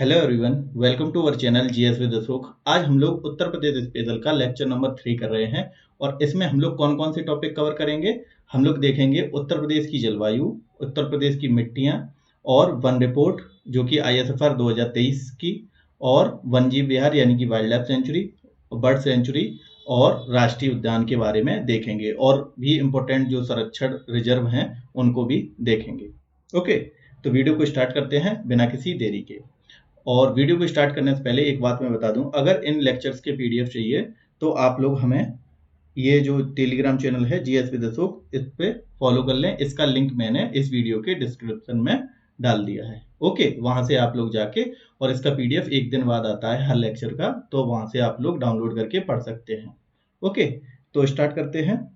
Hello everyone, welcome to our channel GS with Ashok. आज हम लोग उत्तर प्रदेश स्पेशल का लेक्चर नंबर 3 कर रहे हैं और इसमें हम लोग कौन कौन से टॉपिक कवर करेंगे। हम लोग देखेंगे उत्तर प्रदेश की जलवायु, उत्तर प्रदेश की मिट्टियां और वन रिपोर्ट जो कि आईएसएफआर 2023 की, और वन जीव विहार यानी कि wild life sanctuary, bird sanctuary और राष्ट्रीय उद्यान के बारे में देखेंगे, और भी इम्पोर्टेंट जो संरक्षण रिजर्व हैं उनको भी देखेंगे। ओके, तो वीडियो को स्टार्ट करते हैं बिना किसी देरी के। और वीडियो को स्टार्ट करने से पहले एक बात मैं बता दूं, अगर इन लेक्चर्स के पीडीएफ चाहिए तो आप लोग हमें ये जो टेलीग्राम चैनल है जीएस विद अशोक, इस पे फॉलो कर लें। इसका लिंक मैंने इस वीडियो के डिस्क्रिप्शन में डाल दिया है। ओके, वहां से आप लोग जाके, और इसका पीडीएफ एक दिन बाद आता है हर लेक्चर का, तो वहां से आप लोग डाउनलोड करके पढ़ सकते हैं। ओके, तो स्टार्ट करते हैं।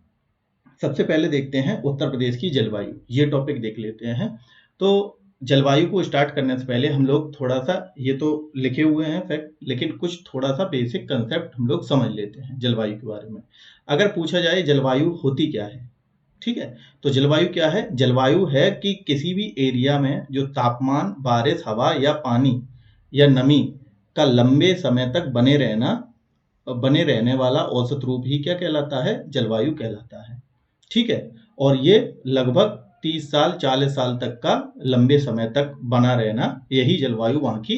सबसे पहले देखते हैं उत्तर प्रदेश की जलवायु, ये टॉपिक देख लेते हैं। तो जलवायु को स्टार्ट करने से पहले हम लोग थोड़ा सा, ये तो लिखे हुए हैं फैक्ट, लेकिन कुछ थोड़ा सा बेसिक कंसेप्ट हम लोग समझ लेते हैं जलवायु के बारे में। अगर पूछा जाए जलवायु होती क्या है, ठीक है, तो जलवायु क्या है? जलवायु है कि किसी भी एरिया में जो तापमान, बारिश, हवा या पानी या नमी का लंबे समय तक बने रहने वाला औसत रूप ही क्या कहलाता है? जलवायु कहलाता है। ठीक है, और ये लगभग 30 साल 40 साल तक का लंबे समय तक बना रहना, यही जलवायु वहाँ की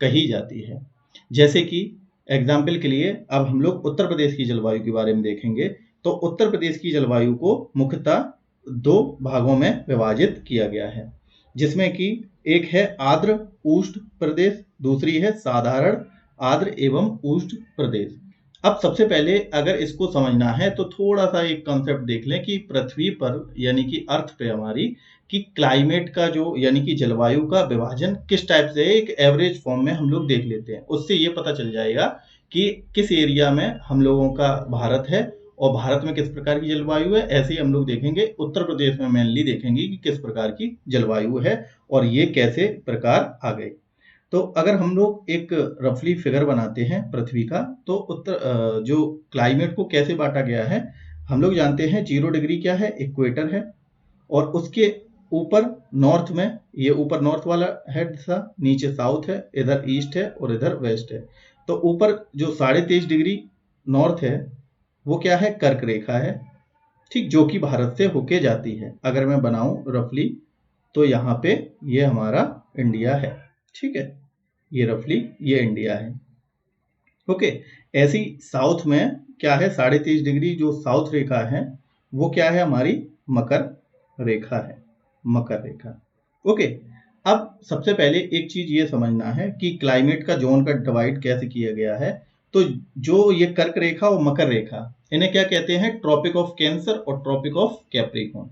कही जाती है। जैसे कि एग्जाम्पल के लिए अब हम लोग उत्तर प्रदेश की जलवायु के बारे में देखेंगे। तो उत्तर प्रदेश की जलवायु को मुख्यतः 2 भागों में विभाजित किया गया है, जिसमें कि एक है आर्द्र उष्ण प्रदेश, दूसरी है साधारण आर्द्र एवं उष्ण प्रदेश। अब सबसे पहले अगर इसको समझना है तो थोड़ा सा एक कॉन्सेप्ट देख लें कि पृथ्वी पर यानी कि अर्थ पे हमारी कि क्लाइमेट का जो यानी कि जलवायु का विभाजन किस टाइप से है, एक एवरेज फॉर्म में हम लोग देख लेते हैं। उससे ये पता चल जाएगा कि किस एरिया में हम लोगों का भारत है और भारत में किस प्रकार की जलवायु है। ऐसे ही हम लोग देखेंगे उत्तर प्रदेश में मेनली देखेंगे कि किस प्रकार की जलवायु है और ये कैसे प्रकार आ गए। तो अगर हम लोग एक रफली फिगर बनाते हैं पृथ्वी का, तो जो क्लाइमेट को कैसे बांटा गया है, हम लोग जानते हैं 0 डिग्री क्या है? इक्वेटर है, और उसके ऊपर नॉर्थ में, ये ऊपर नॉर्थ वाला है दिशा, नीचे साउथ है, इधर ईस्ट है और इधर वेस्ट है। तो ऊपर जो 23.5 डिग्री नॉर्थ है वो क्या है? कर्क रेखा है, ठीक, जो कि भारत से होके जाती है। अगर मैं बनाऊं रफली तो यहाँ पे ये हमारा इंडिया है, ठीक है, ये रफली ये इंडिया है। ओके, ऐसी साउथ में क्या है? 23.5 डिग्री जो साउथ रेखा है वो क्या है? हमारी मकर रेखा है, मकर रेखा। ओके, अब सबसे पहले एक चीज ये समझना है कि क्लाइमेट का जोन का डिवाइड कैसे किया गया है। तो जो ये कर्क रेखा और मकर रेखा, इन्हें क्या कहते हैं? ट्रॉपिक ऑफ कैंसर और ट्रॉपिक ऑफ कैप्रिकॉर्न।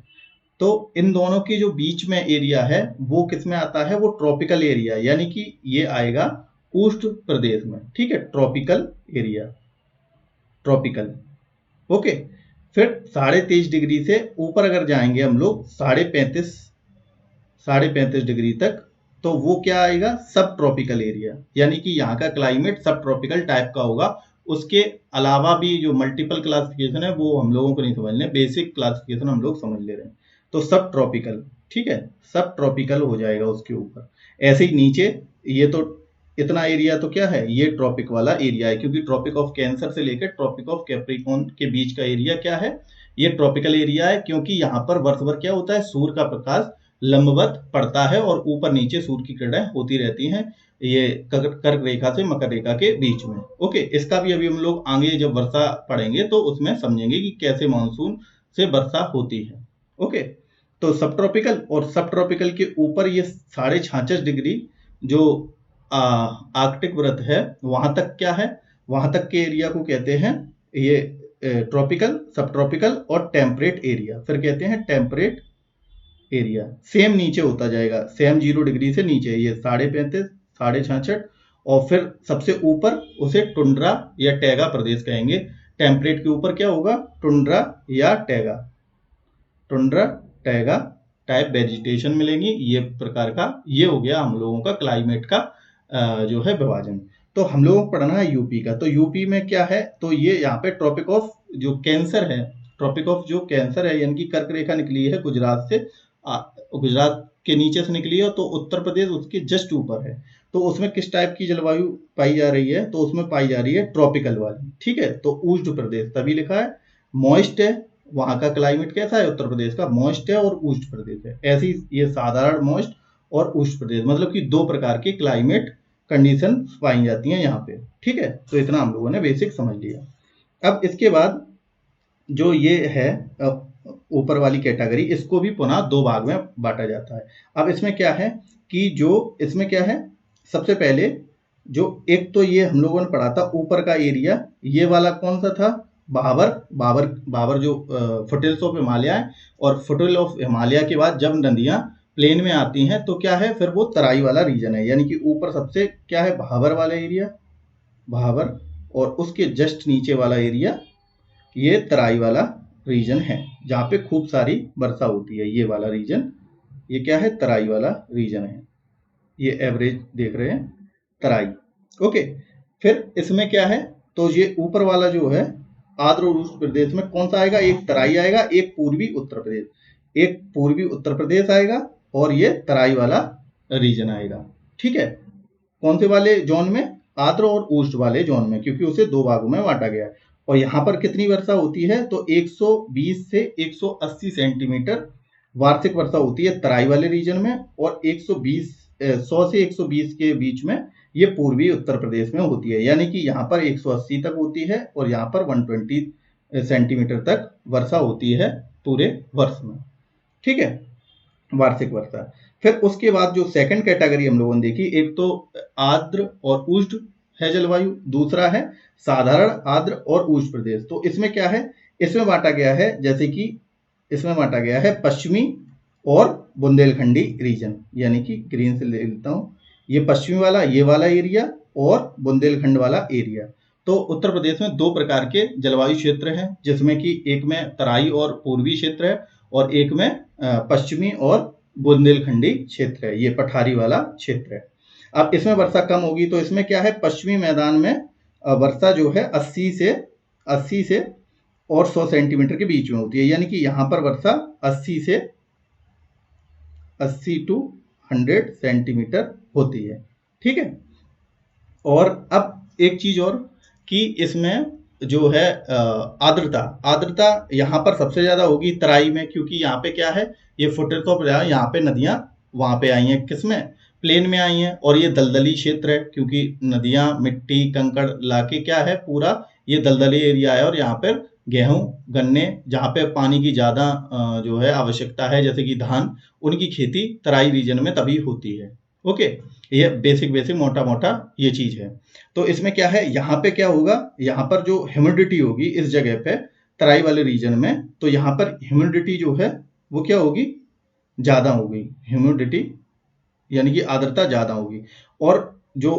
तो इन दोनों की जो बीच में एरिया है वो किस में आता है? वो ट्रॉपिकल एरिया, यानी कि ये आएगा उष्ण प्रदेश में, ठीक है, ट्रॉपिकल एरिया, ट्रॉपिकल। ओके, फिर 23.5 डिग्री से ऊपर अगर जाएंगे हम लोग 35.5 डिग्री तक, तो वो क्या आएगा? सब ट्रॉपिकल एरिया, यानी कि यहाँ का क्लाइमेट सब ट्रॉपिकल टाइप का होगा। उसके अलावा भी जो मल्टीपल क्लासिफिकेशन है वो हम लोगों को नहीं समझने, बेसिक क्लासिफिकेशन हम लोग समझ ले रहे हैं। तो सब ट्रॉपिकल, ठीक है, सब ट्रॉपिकल हो जाएगा उसके ऊपर। ऐसे ही नीचे ये तो इतना एरिया तो क्या है? ये ट्रॉपिक वाला एरिया है, क्योंकि ट्रॉपिक ऑफ कैंसर से लेकर ट्रॉपिक ऑफ कैप्रिकॉर्न के बीच का एरिया क्या है? ये ट्रॉपिकल एरिया है, क्योंकि यहाँ पर वर्ष भर क्या होता है? सूर्य का प्रकाश लंबवत पड़ता है और ऊपर नीचे सूर्य की किरणें होती रहती हैं, ये कर्क रेखा से मकर रेखा के बीच में। ओके, इसका भी अभी हम लोग आगे जब वर्षा पढ़ेंगे तो उसमें समझेंगे कि कैसे मानसून से वर्षा होती है। ओके, तो सब ट्रॉपिकल, और सब ट्रॉपिकल के ऊपर ये 66.5 डिग्री जो आर्कटिक वृत्त है, वहां तक क्या है? वहां तक के एरिया को कहते हैं ये ट्रॉपिकल, सब ट्रॉपिकल और टेम्परेट एरिया। फिर कहते हैं टेम्परेट एरिया। सेम नीचे होता जाएगा, सेम 0 डिग्री से नीचे, ये 35.5 66.5, और फिर सबसे ऊपर उसे टुंड्रा या टैगा प्रदेश कहेंगे। टेम्परेट के ऊपर क्या होगा? टुंड्रा या taiga, tundra taiga type vegetation मिलेंगी। ये प्रकार का ये हो गया हम लोगों का क्लाइमेट का जो है विभाजन। तो हम लोगों को पढ़ना है यूपी का। तो यूपी में क्या है? तो ये यहाँ पे ट्रॉपिक ऑफ जो कैंसर है, ट्रॉपिक ऑफ जो कैंसर है यानी कि कर्क रेखा निकली है गुजरात से, गुजरात के नीचे से निकली है, तो उत्तर प्रदेश उसके जस्ट ऊपर है। तो उसमें किस टाइप की जलवायु पाई जा रही है, तो उसमें पाई जा रही है ट्रॉपिकल वाली। ठीक है, तो उष्ण प्रदेश तभी लिखा है, मॉइस्ट है, वहां का क्लाइमेट कैसा है, उत्तर प्रदेश का मॉइस्ट है और उष्ण प्रदेश है। ऐसी ये साधारण मॉइस्ट और उष्ण प्रदेश, मतलब कि दो प्रकार के क्लाइमेट कंडीशन पाई जाती हैं यहाँ पे। ठीक है, तो इतना हम लोगों ने बेसिक समझ लिया। अब इसके बाद जो ये है ऊपर वाली कैटेगरी, इसको भी पुनः दो भाग में बांटा जाता है। अब इसमें क्या है कि जो इसमें क्या है, सबसे पहले जो एक तो ये हम लोगों ने पढ़ा था ऊपर का एरिया, ये वाला कौन सा था, बाबर जो फुटहिल्स ऑफ हिमालय है, और फुटहिल ऑफ हिमालय के बाद जब नदियां प्लेन में आती हैं तो क्या है, फिर वो तराई वाला रीजन है। यानी कि ऊपर सबसे क्या है, भाबर वाला एरिया, भाबर, और उसके जस्ट नीचे वाला एरिया ये तराई वाला रीजन है, जहां पे खूब सारी वर्षा होती है। ये वाला रीजन, ये क्या है, तराई वाला रीजन है। ये एवरेज देख रहे हैं, तराई। ओके, फिर इसमें क्या है, तो ये ऊपर वाला जो है आंध्र और उष्ण प्रदेश में कौन सा आएगा, एक तराई आएगा, एक पूर्वी उत्तर प्रदेश, एक पूर्वी उत्तर प्रदेश आएगा, और ये तराई वाला रीजन आएगा। ठीक है, कौन से वाले जोन में, आंध्र और उष्ण वाले जोन में, क्योंकि उसे दो भागों में बांटा गया है। और यहाँ पर कितनी वर्षा होती है, तो 120 से 180 सेंटीमीटर वार्षिक वर्षा होती है तराई वाले रीजन में, और 100 से 120 के बीच में ये पूर्वी उत्तर प्रदेश में होती है। यानी कि यहाँ पर 180 तक होती है और यहाँ पर 120 सेंटीमीटर तक वर्षा होती है पूरे वर्ष में। ठीक है, वार्षिक वर्षा। फिर उसके बाद जो सेकंड कैटेगरी हम लोगों ने देखी, एक तो आर्द्र और उष्ण है जलवायु, दूसरा है साधारण आर्द्र और उष्ण प्रदेश। तो इसमें क्या है, इसमें बांटा गया है, जैसे कि इसमें बांटा गया है पश्चिमी और बुंदेलखंडी रीजन, यानी कि ग्रीन से ले लेता हूं, ये पश्चिमी वाला, ये वाला एरिया, और बुंदेलखंड वाला एरिया। तो उत्तर प्रदेश में दो प्रकार के जलवायु क्षेत्र हैं, जिसमें कि एक में तराई और पूर्वी क्षेत्र है, और एक में पश्चिमी और बुंदेलखंडी क्षेत्र है, ये पठारी वाला क्षेत्र है। अब इसमें वर्षा कम होगी, तो इसमें क्या है, पश्चिमी मैदान में वर्षा जो है 80 से और 100 सेंटीमीटर के बीच में होती है। यानी कि यहाँ पर वर्षा 80 टू 100 सेंटीमीटर होती है। ठीक है, और अब एक चीज और कि इसमें जो है आर्द्रता यहाँ पर सबसे ज्यादा होगी तराई में, क्योंकि यहाँ पे क्या है, ये फुटहिल्स ऑफ यहाँ पे नदियां वहां पे आई हैं, किसमें, प्लेन में आई हैं, और ये दलदली क्षेत्र है, क्योंकि नदियां मिट्टी कंकड़ लाके क्या है, पूरा ये दलदली एरिया है, और यहाँ पर गेहूं गन्ने जहाँ पे पानी की ज्यादा जो है आवश्यकता है, जैसे कि धान, उनकी खेती तराई रीजन में तभी होती है। ओके, ये बेसिक मोटा मोटा ये चीज है। तो इसमें क्या है, यहाँ पे क्या होगा, यहाँ पर जो ह्यूमिडिटी होगी इस जगह पे तराई वाले रीजन में, तो यहाँ पर ह्यूमिडिटी जो है वो क्या होगी, ज्यादा होगी ह्यूमिडिटी, यानी कि आर्द्रता ज्यादा होगी। और जो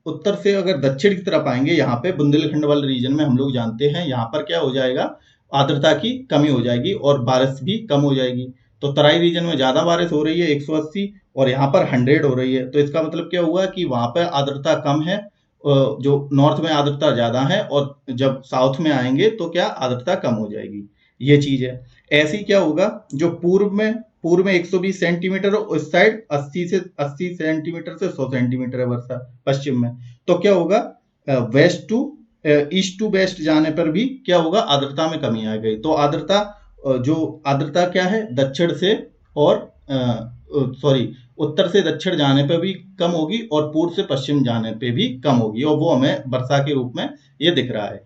उत्तर से अगर दक्षिण की तरफ आएंगे, यहाँ पे बुंदेलखंड वाले रीजन में हम लोग जानते हैं यहाँ पर क्या हो जाएगा, आर्द्रता की कमी हो जाएगी और बारिश भी कम हो जाएगी। तो तराई रीजन में ज्यादा बारिश हो रही है 180, और यहाँ पर 100 हो रही है। तो इसका मतलब क्या हुआ कि वहां पर आर्द्रता कम है, जो नॉर्थ में आर्द्रता ज्यादा है, और जब साउथ में आएंगे तो क्या आर्द्रता कम हो जाएगी, ये चीज है। ऐसी क्या होगा, जो पूर्व में 120 सेंटीमीटर, उस साइड 80 सेंटीमीटर से 100 सेंटीमीटर है वर्षा पश्चिम में, तो क्या होगा, west to east to west जाने पर भी क्या होगा, आर्द्रता में कमी आ गई। तो आर्द्रता क्या है, दक्षिण से और उत्तर से दक्षिण जाने पर भी कम होगी, और पूर्व से पश्चिम जाने पे भी कम होगी, और वो हमें वर्षा के रूप में ये दिख रहा है।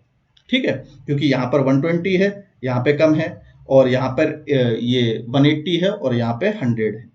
ठीक है, क्योंकि यहाँ पर 120 है, यहाँ पे कम है, और यहाँ पर ये 180 है, और यहाँ पे 100 है।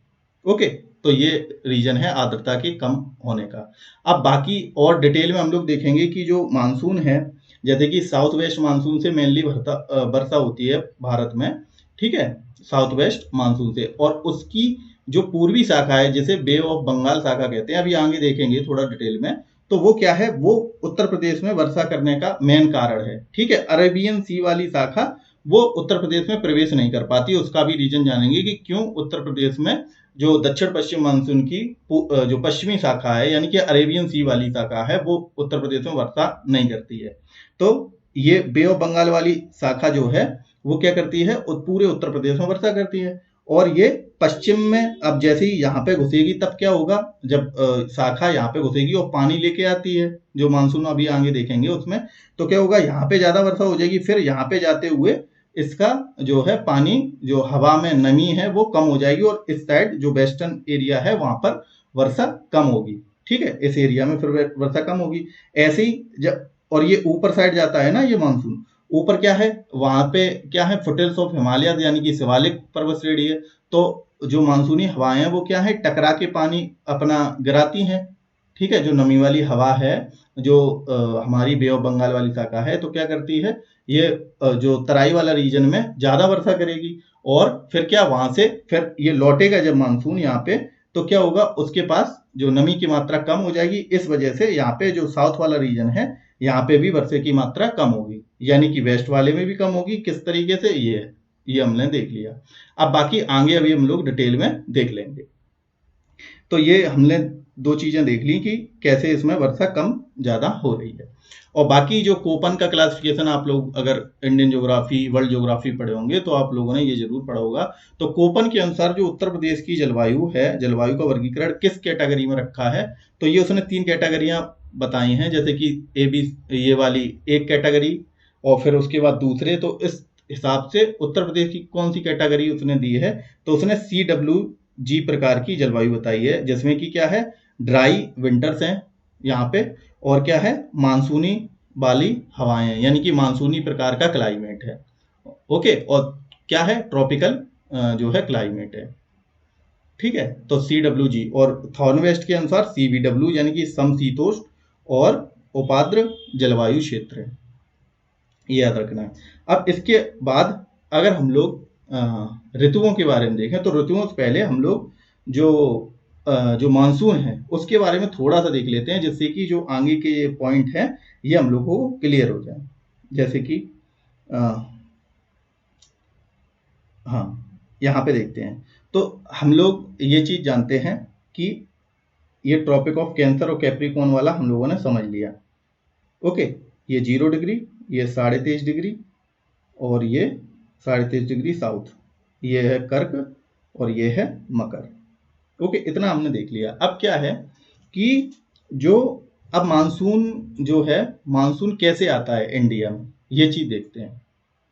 ओके, तो ये रीजन है आर्द्रता के कम होने का। अब बाकी और डिटेल में हम लोग देखेंगे कि जो मानसून है, जैसे कि साउथ वेस्ट मानसून से मेनली वर्षा होती है भारत में। ठीक है, साउथ वेस्ट मानसून से, और उसकी जो पूर्वी शाखा है, जिसे बे ऑफ बंगाल शाखा कहते हैं, अभी आगे देखेंगे थोड़ा डिटेल में, तो वो क्या है, वो उत्तर प्रदेश में वर्षा करने का मेन कारण है। ठीक है, अरेबियन सी वाली शाखा वो उत्तर प्रदेश में प्रवेश नहीं कर पाती, उसका भी रीजन जानेंगे कि क्यों उत्तर प्रदेश में जो दक्षिण पश्चिम मानसून की जो पश्चिमी शाखा है, यानी कि अरेबियन सी वाली शाखा है, वो उत्तर प्रदेश में वर्षा नहीं करती है। तो ये बे ऑफ बंगाल वाली शाखा जो है वो क्या करती है, पूरे उत्तर प्रदेश में वर्षा करती है, और ये पश्चिम में अब जैसे ही यहाँ पे घुसेगी तब क्या होगा, जब शाखा यहाँ पे घुसेगी और पानी लेके आती है, जो मानसून अभी आगे देखेंगे उसमें, तो क्या होगा, यहाँ पे ज्यादा वर्षा हो जाएगी, फिर यहाँ पे जाते हुए इसका जो है पानी, जो हवा में नमी है वो कम हो जाएगी, और इस साइड जो वेस्टर्न एरिया है वहां पर वर्षा कम होगी। ठीक है, इस एरिया में फिर वर्षा कम होगी। ऐसे ही जब, और ये ऊपर साइड जाता है ना ये मानसून, ऊपर क्या है, वहां पे क्या है, फुटेल्स ऑफ हिमालय यानी कि शिवालिक पर्वत श्रेणी है, तो जो मानसूनी हवाएं हैं वो क्या है, टकरा के पानी अपना गिराती हैं। ठीक है, जो नमी वाली हवा है, जो हमारी बे ऑफ बंगाल वाली शाखा है, तो क्या करती है, ये जो तराई वाला रीजन में ज्यादा वर्षा करेगी, और फिर क्या, वहां से फिर ये लौटेगा जब मानसून यहाँ पे, तो क्या होगा, उसके पास जो नमी की मात्रा कम हो जाएगी। इस वजह से यहाँ पे जो साउथ वाला रीजन है, यहाँ पे भी वर्षा की मात्रा कम होगी, यानी कि वेस्ट वाले में भी कम होगी। किस तरीके से, ये हमने देख लिया। अब बाकी आगे अभी हम लोग डिटेल में देख लेंगे। तो ये हमने दो चीजें देख ली कि कैसे इसमें वर्षा कम ज्यादा हो रही है। और बाकी जो कोपन का क्लासिफिकेशन, आप लोग अगर इंडियन ज्योग्राफी, वर्ल्ड ज्योग्राफी पढ़े होंगे तो आप लोगों ने ये जरूर पढ़ा होगा। तो कोपन के अनुसार जो उत्तर प्रदेश की जलवायु है, जलवायु का वर्गीकरण किस कैटेगरी में रखा है, तो ये उसने 3 कैटेगरियां बताई हैं, जैसे कि ए बी, ये वाली एक कैटेगरी, और फिर उसके बाद दूसरे। तो इस हिसाब से उत्तर प्रदेश की कौन सी कैटेगरी उसने दी है, तो उसने CWG प्रकार की जलवायु बताई है, जिसमें कि क्या है, ड्राई विंटर्स हैं यहाँ पे, और क्या है, मानसूनी वाली हवाएं हैं, यानी कि मानसूनी प्रकार का क्लाइमेट है। ओके, और क्या है, ट्रॉपिकल जो है क्लाइमेट है। ठीक है, तो CWG, और थॉर्नवेस्ट के अनुसार CVW, यानी कि समशीतोष्ण और उपाद्र जलवायु क्षेत्र है, ये याद रखना है। अब इसके बाद अगर हम लोग ऋतुओं के बारे में देखें, तो ऋतुओं से पहले हम लोग जो मानसून है उसके बारे में थोड़ा सा देख लेते हैं, जिससे कि जो आगे के ये पॉइंट है ये हम लोग को क्लियर हो जाए। जैसे कि हाँ, यहाँ पे देखते हैं, तो हम लोग ये चीज जानते हैं कि ये ट्रॉपिक ऑफ कैंसर और कैप्रिकॉर्न वाला हम लोगों ने समझ लिया। ओके, ये 0 डिग्री, ये 23.5 डिग्री, और ये 23.5 डिग्री साउथ, ये है कर्क, और ये है मकर। ओके, इतना हमने देख लिया। अब क्या है कि जो अब मानसून जो है, मानसून कैसे आता है इंडिया में, ये चीज देखते हैं।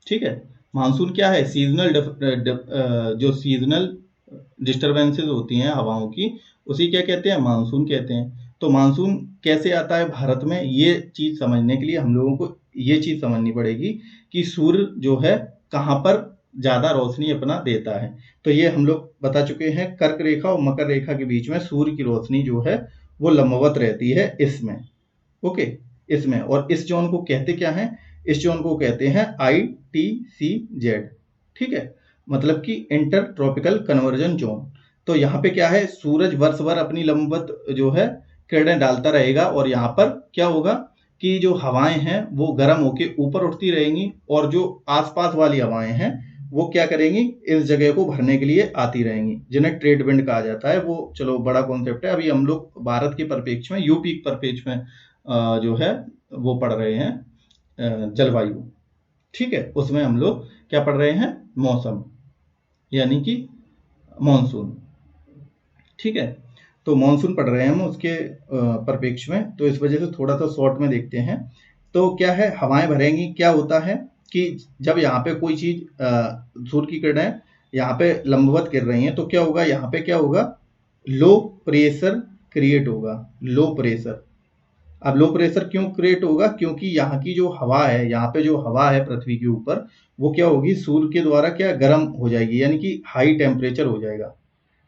ठीक है, मानसून क्या है, सीजनल जो सीजनल डिस्टर्बेंसेस होती हैं हवाओं की, उसी क्या कहते हैं, मानसून कहते हैं। तो मानसून कैसे आता है भारत में, ये चीज समझने के लिए हम लोगों को ये चीज समझनी पड़ेगी कि सूर्य जो है कहाँ पर ज्यादा रोशनी अपना देता है। तो ये हम लोग बता चुके हैं, कर्क रेखा और मकर रेखा के बीच में सूर्य की रोशनी जो है वो लंबवत रहती है इसमें। ओके, इसमें, और इस जोन को कहते क्या है, इस जोन को कहते हैं ITCZ। ठीक है, मतलब कि इंटर ट्रॉपिकल कन्वर्जन जोन। तो यहाँ पे क्या है, सूरज वर्ष भर अपनी लंबवत जो है किरणें डालता रहेगा, और यहाँ पर क्या होगा कि जो हवाएं हैं वो गर्म होके ऊपर उठती रहेंगी, और जो आसपास वाली हवाएं हैं वो क्या करेंगी, इस जगह को भरने के लिए आती रहेंगी, जिन्हें ट्रेड विंड कहा जाता है। वो चलो बड़ा कॉन्सेप्ट है, अभी हम लोग भारत के परिप्रेक्ष्य में, यूपी के परिप्रेक्ष्य में जो है वो पढ़ रहे हैं जलवायु। ठीक है, उसमें हम लोग क्या पढ़ रहे हैं, मौसम, यानी कि मॉनसून। ठीक है, तो मॉनसून पढ़ रहे हैं हम उसके परिप्रेक्ष्य में, तो इस वजह से थोड़ा सा शॉर्ट में देखते हैं। तो क्या है, हवाएं भरेंगी, क्या होता है कि जब यहाँ पे कोई चीज सूर्य की किरणें यहाँ पे लंबवत गिर रही हैं, तो क्या होगा, यहाँ पे क्या होगा, लो प्रेशर क्रिएट होगा, लो प्रेशर। अब लो प्रेशर क्यों क्रिएट होगा, क्योंकि यहाँ की जो हवा है, यहाँ पे जो हवा है पृथ्वी के ऊपर, वो क्या होगी, सूर्य के द्वारा क्या गर्म हो जाएगी, यानी कि हाई टेम्परेचर हो जाएगा।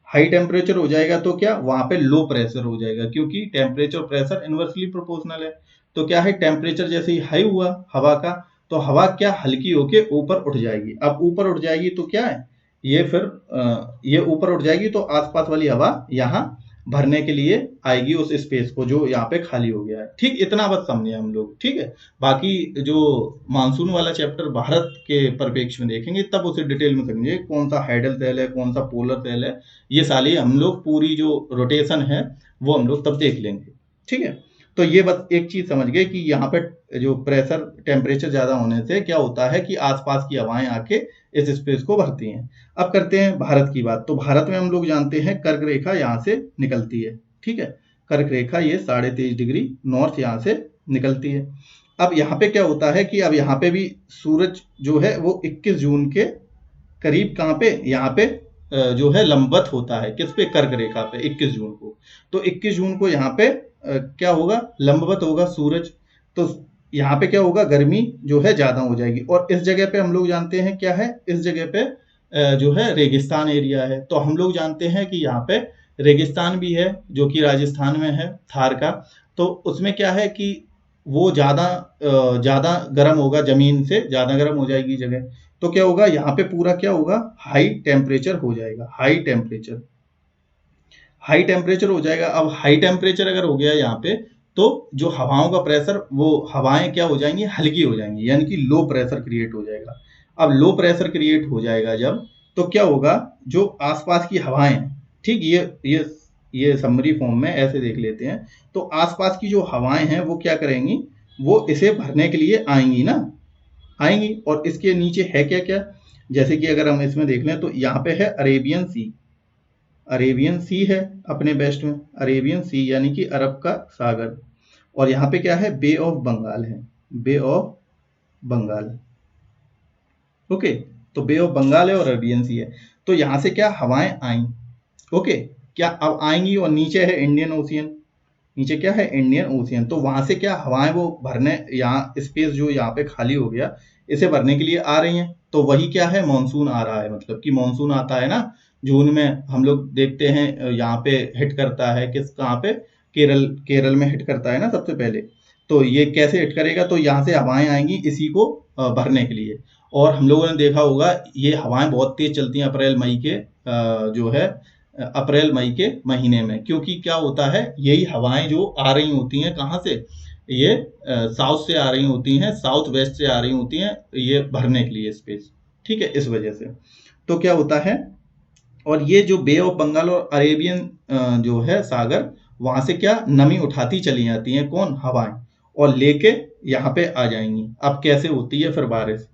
हाई टेम्परेचर हो जाएगा तो क्या, वहां पे लो प्रेशर हो जाएगा, क्योंकि टेम्परेचर प्रेशर इनवर्सली प्रोपोर्शनल है। तो क्या है, टेम्परेचर जैसे ही हाई हुआ हवा का, तो हवा क्या हल्की होके ऊपर उठ जाएगी। अब ऊपर उठ जाएगी तो क्या है, ये फिर ये ऊपर उठ जाएगी तो आसपास वाली हवा यहाँ भरने के लिए आएगी उस स्पेस को जो यहाँ पे खाली हो गया है। ठीक, इतना बस समझे हम लोग। ठीक है, बाकी जो मानसून वाला चैप्टर भारत के परिप्रेक्ष्य में देखेंगे तब उसे डिटेल में समझिए, कौन सा हाइडल सेल है, कौन सा पोलर सेल है, ये सारी हम लोग पूरी जो रोटेशन है वो हम लोग तब देख लेंगे। ठीक है, तो ये बस एक चीज समझ गए कि यहाँ पे जो प्रेशर टेम्परेचर ज्यादा होने से क्या होता है कि आसपास की हवाएं आके इस स्पेस को भरती हैं। अब करते हैं भारत की बात। तो भारत में हम लोग जानते हैं कर्क रेखा यहाँ से निकलती है, ठीक है। कर्क रेखा ये 23.5 डिग्री नॉर्थ यहाँ से निकलती है। अब यहाँ पे क्या होता है कि अब यहाँ पे भी सूरज जो है वो 21 जून के करीब कहाँ पे, यहाँ पे जो है लंबवत होता है, किस पे, कर्क रेखा पे 21 जून को। तो 21 जून को यहाँ पे क्या होगा, लंबवत होगा सूरज। तो यहाँ पे क्या होगा, गर्मी जो है ज्यादा हो जाएगी। और इस जगह पे हम लोग जानते हैं क्या है, इस जगह पे जो है रेगिस्तान एरिया है। तो हम लोग जानते हैं कि यहाँ पे रेगिस्तान भी है जो कि राजस्थान में है, थार का। तो उसमें क्या है कि वो ज्यादा गर्म होगा, जमीन से ज्यादा गर्म हो जाएगी जगह। तो क्या होगा, यहाँ पे पूरा क्या होगा, हाई टेम्परेचर हो जाएगा, हाई टेम्परेचर हो जाएगा। अब हाई टेम्परेचर अगर हो गया यहाँ पे, तो जो हवाओं का प्रेशर, वो हवाएं क्या हो जाएंगी, हल्की हो जाएंगी, यानी कि लो प्रेशर क्रिएट हो जाएगा। अब लो प्रेशर क्रिएट हो जाएगा जब, तो क्या होगा, जो आसपास की हवाएं, ठीक, ये समरी फॉर्म में ऐसे देख लेते हैं। तो आसपास की जो हवाएं हैं वो क्या करेंगी, वो इसे भरने के लिए आएंगी ना, आएंगी। और इसके नीचे है क्या क्या, जैसे कि अगर हम इसमें देख लें तो यहाँ पे है अरेबियन सी, अरेबियन सी है अपने वेस्ट में, अरेबियन सी यानी कि अरब का सागर। और यहाँ पे क्या है, बे ऑफ बंगाल है, बे ऑफ बंगाल। ओके, तो बे ऑफ बंगाल है और अरेबियन सी है। तो यहाँ से क्या हवाएं आई, ओके, क्या अब आएंगी। और नीचे है इंडियन ओशियन, नीचे क्या है, इंडियन ओशियन। तो वहां से क्या हवाएं वो भरने, यहाँ स्पेस जो यहाँ पे खाली हो गया, इसे भरने के लिए आ रही हैं। तो वही क्या है, मानसून आ रहा है। मतलब कि मानसून आता है ना जून में, हम लोग देखते हैं यहाँ पे हिट करता है, किस, कहाँ पे, केरल में हिट करता है ना सबसे पहले। तो ये कैसे हिट करेगा, तो यहाँ से हवाएं आएंगी इसी को भरने के लिए। और हम लोगों ने देखा होगा ये हवाएं बहुत तेज चलती हैं अप्रैल मई के जो है अप्रैल मई के महीने में, क्योंकि क्या होता है, यही हवाएं जो आ रही होती हैं कहाँ से, ये साउथ से आ रही होती हैं, साउथ वेस्ट से आ रही होती हैं, ये भरने के लिए स्पेस, ठीक है, इस वजह से। तो क्या होता है, और ये जो बे ऑफ बंगाल और अरेबियन जो है सागर, वहां से क्या नमी उठाती चली जाती हैं, कौन, हवाएं, और लेके यहाँ पे आ जाएंगी। अब कैसे होती है फिर बारिश,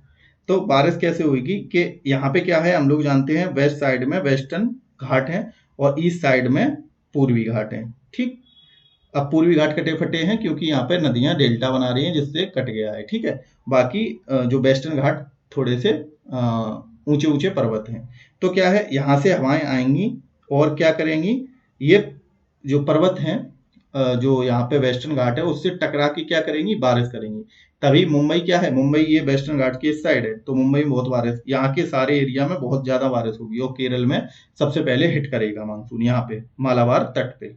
तो बारिश कैसे होगी कि यहाँ पे क्या है, हम लोग जानते हैं वेस्ट साइड में वेस्टर्न घाट है और ईस्ट साइड में पूर्वी घाट है, ठीक। अब पूर्वी घाट कटे फटे हैं क्योंकि यहाँ पे नदियां डेल्टा बना रही हैं जिससे कट गया है, ठीक है। बाकी जो वेस्टर्न घाट थोड़े से ऊंचे ऊंचे पर्वत हैं। तो क्या है, यहाँ से हवाएं आएंगी और क्या करेंगी, ये जो पर्वत हैं जो यहाँ पे वेस्टर्न घाट है उससे टकरा के क्या करेंगी, बारिश करेंगी। तभी मुंबई क्या है, मुंबई ये वेस्टर्न घाट के इस साइड है, तो मुंबई में बहुत बारिश, यहाँ के सारे एरिया में बहुत ज्यादा बारिश होगी। और केरल में सबसे पहले हिट करेगा मानसून यहाँ पे मालाबार तट पे,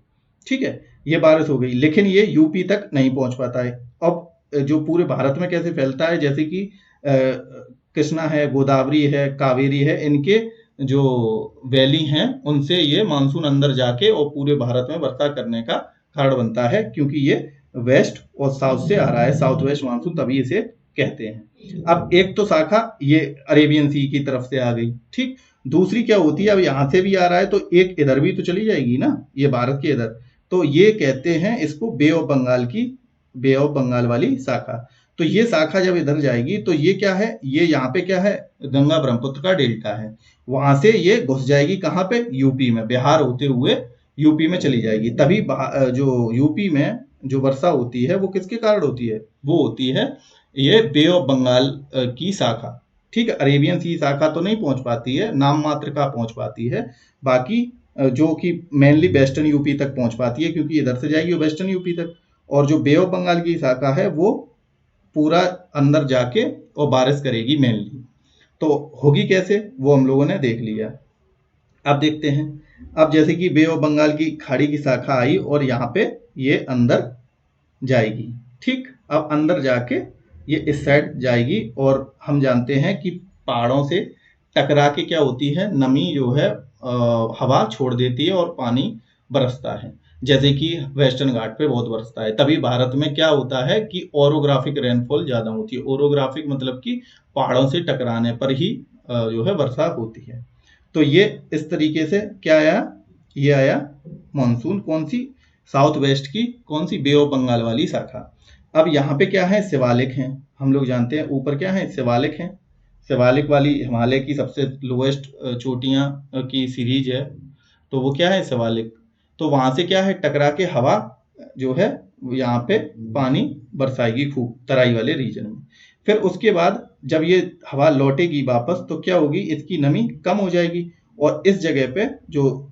ठीक है। ये बारिश हो गई, लेकिन ये यूपी तक नहीं पहुंच पाता है। अब जो पूरे भारत में कैसे फैलता है, जैसे कि कृष्णा है, गोदावरी है, कावेरी है, इनके जो वैली हैं उनसे ये मानसून अंदर जाके और पूरे भारत में वर्षा करने का कारण बनता है, क्योंकि ये वेस्ट और साउथ से आ रहा है, साउथ वेस्ट मानसून, तभी इसे कहते हैं। अब एक तो शाखा ये अरेबियन सी की तरफ से आ गई, ठीक। दूसरी क्या होती है, अब यहां से भी आ रहा है तो एक इधर भी तो चली जाएगी ना, ये भारत के इधर। तो ये कहते हैं इसको बे ऑफ बंगाल की, बे ऑफ बंगाल वाली शाखा। तो ये शाखा जब इधर जाएगी तो ये क्या है, ये यहाँ पे क्या है, गंगा ब्रह्मपुत्र का डेल्टा है, वहां से ये घुस जाएगी कहाँ पे, यूपी में, बिहार होते हुए यूपी में चली जाएगी। तभी जो यूपी में जो वर्षा होती है वो किसके कारण होती है, वो होती है ये बे ऑफ बंगाल की शाखा, ठीक है। अरेबियन सी शाखा तो नहीं पहुंच पाती है, नाम मात्र का पहुंच पाती है। बाकी जो कि मेनली वेस्टर्न यूपी तक पहुंच पाती है, क्योंकि इधर से जाएगी वेस्टर्न यूपी तक। और जो बे ऑफ बंगाल की शाखा है वो पूरा अंदर जाके और बारिश करेगी मेनली। तो होगी कैसे, वो हम लोगों ने देख लिया। अब देखते हैं, अब जैसे कि बे ऑफ बंगाल की खाड़ी की शाखा आई और यहाँ पे ये अंदर जाएगी, ठीक। अब अंदर जाके ये इस साइड जाएगी और हम जानते हैं कि पहाड़ों से टकरा के क्या होती है, नमी जो है हवा छोड़ देती है और पानी बरसता है, जैसे कि वेस्टर्न घाट पे बहुत बरसता है। तभी भारत में क्या होता है कि ओरोग्राफिक रेनफॉल ज्यादा होती है। ओरोग्राफिक मतलब कि पहाड़ों से टकराने पर ही जो है वर्षा होती है। तो ये इस तरीके से क्या आया, ये आया मानसून, कौन सी, साउथ वेस्ट की कौन सी, बे ऑफ बंगाल वाली शाखा। अब यहाँ पे क्या है, शिवालिक हैं, हम लोग जानते हैं ऊपर क्या है, शिवालिक हैं। शिवालिक वाली हिमालय की सबसे लोएस्ट चोटियां की सीरीज है, तो वो क्या है, शिवालिक। तो वहां से क्या है, टकरा के हवा जो है यहाँ पे पानी बरसाएगी खूब तराई वाले रीजन में। फिर उसके बाद जब ये हवा लौटेगी वापस तो क्या होगी, इसकी नमी कम हो जाएगी और इस जगह पे जो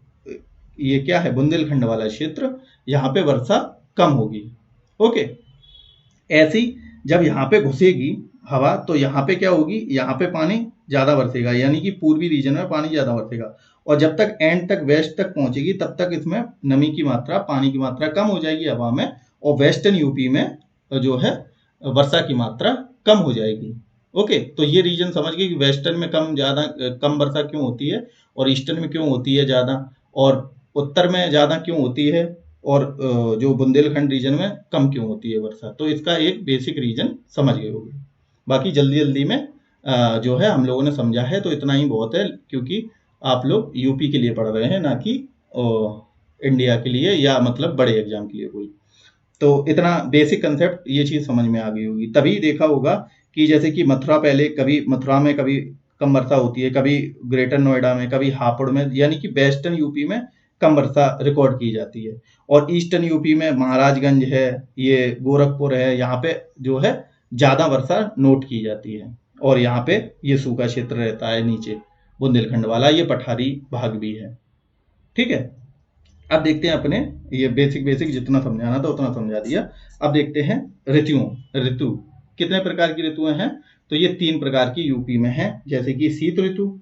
ये क्या है, बुंदेलखंड वाला क्षेत्र, यहाँ पे वर्षा कम होगी। ओके, ऐसी जब यहाँ पे घुसेगी हवा तो यहाँ पे क्या होगी, यहाँ पे पानी ज्यादा बरसेगा, यानी कि पूर्वी रीजन में पानी ज्यादा बरसेगा और जब तक एंड तक वेस्ट तक पहुंचेगी तब तक इसमें नमी की मात्रा, पानी की मात्रा कम हो जाएगी हवा में और वेस्टर्न यूपी में जो है वर्षा की मात्रा कम हो जाएगी। ओके, तो ये रीजन समझ गए कि वेस्टर्न में कम वर्षा क्यों होती है और ईस्टर्न में क्यों होती है ज्यादा, और उत्तर में ज्यादा क्यों होती है और जो बुंदेलखंड रीजन में कम क्यों होती है वर्षा। तो इसका एक बेसिक रीजन समझ गए होंगे। बाकी जल्दी जल्दी में जो है हम लोगों ने समझा है, तो इतना ही बहुत है, क्योंकि आप लोग यूपी के लिए पढ़ रहे हैं, ना कि इंडिया के लिए या मतलब बड़े एग्जाम के लिए कोई। तो इतना बेसिक कंसेप्ट ये चीज समझ में आ गई होगी। तभी देखा होगा कि जैसे कि मथुरा, पहले कभी मथुरा में कभी कम वर्षा होती है, कभी ग्रेटर नोएडा में, कभी हापुड़ में, यानी कि वेस्टर्न यूपी में कम वर्षा रिकॉर्ड की जाती है और ईस्टर्न यूपी में महाराजगंज है, ये गोरखपुर है, यहाँ पे जो है ज्यादा वर्षा नोट की जाती है और यहाँ पे ये सूखा क्षेत्र रहता है नीचे बुंदेलखंड वाला, ये पठारी भाग भी है। ठीक है, अब देखते हैं अपने, ये बेसिक बेसिक जितना समझाना था उतना समझा दिया। अब देखते हैं ऋतु कितने प्रकार की ऋतुएं हैं, तो ये 3 प्रकार की यूपी में है। जैसे कि शीत ऋतु,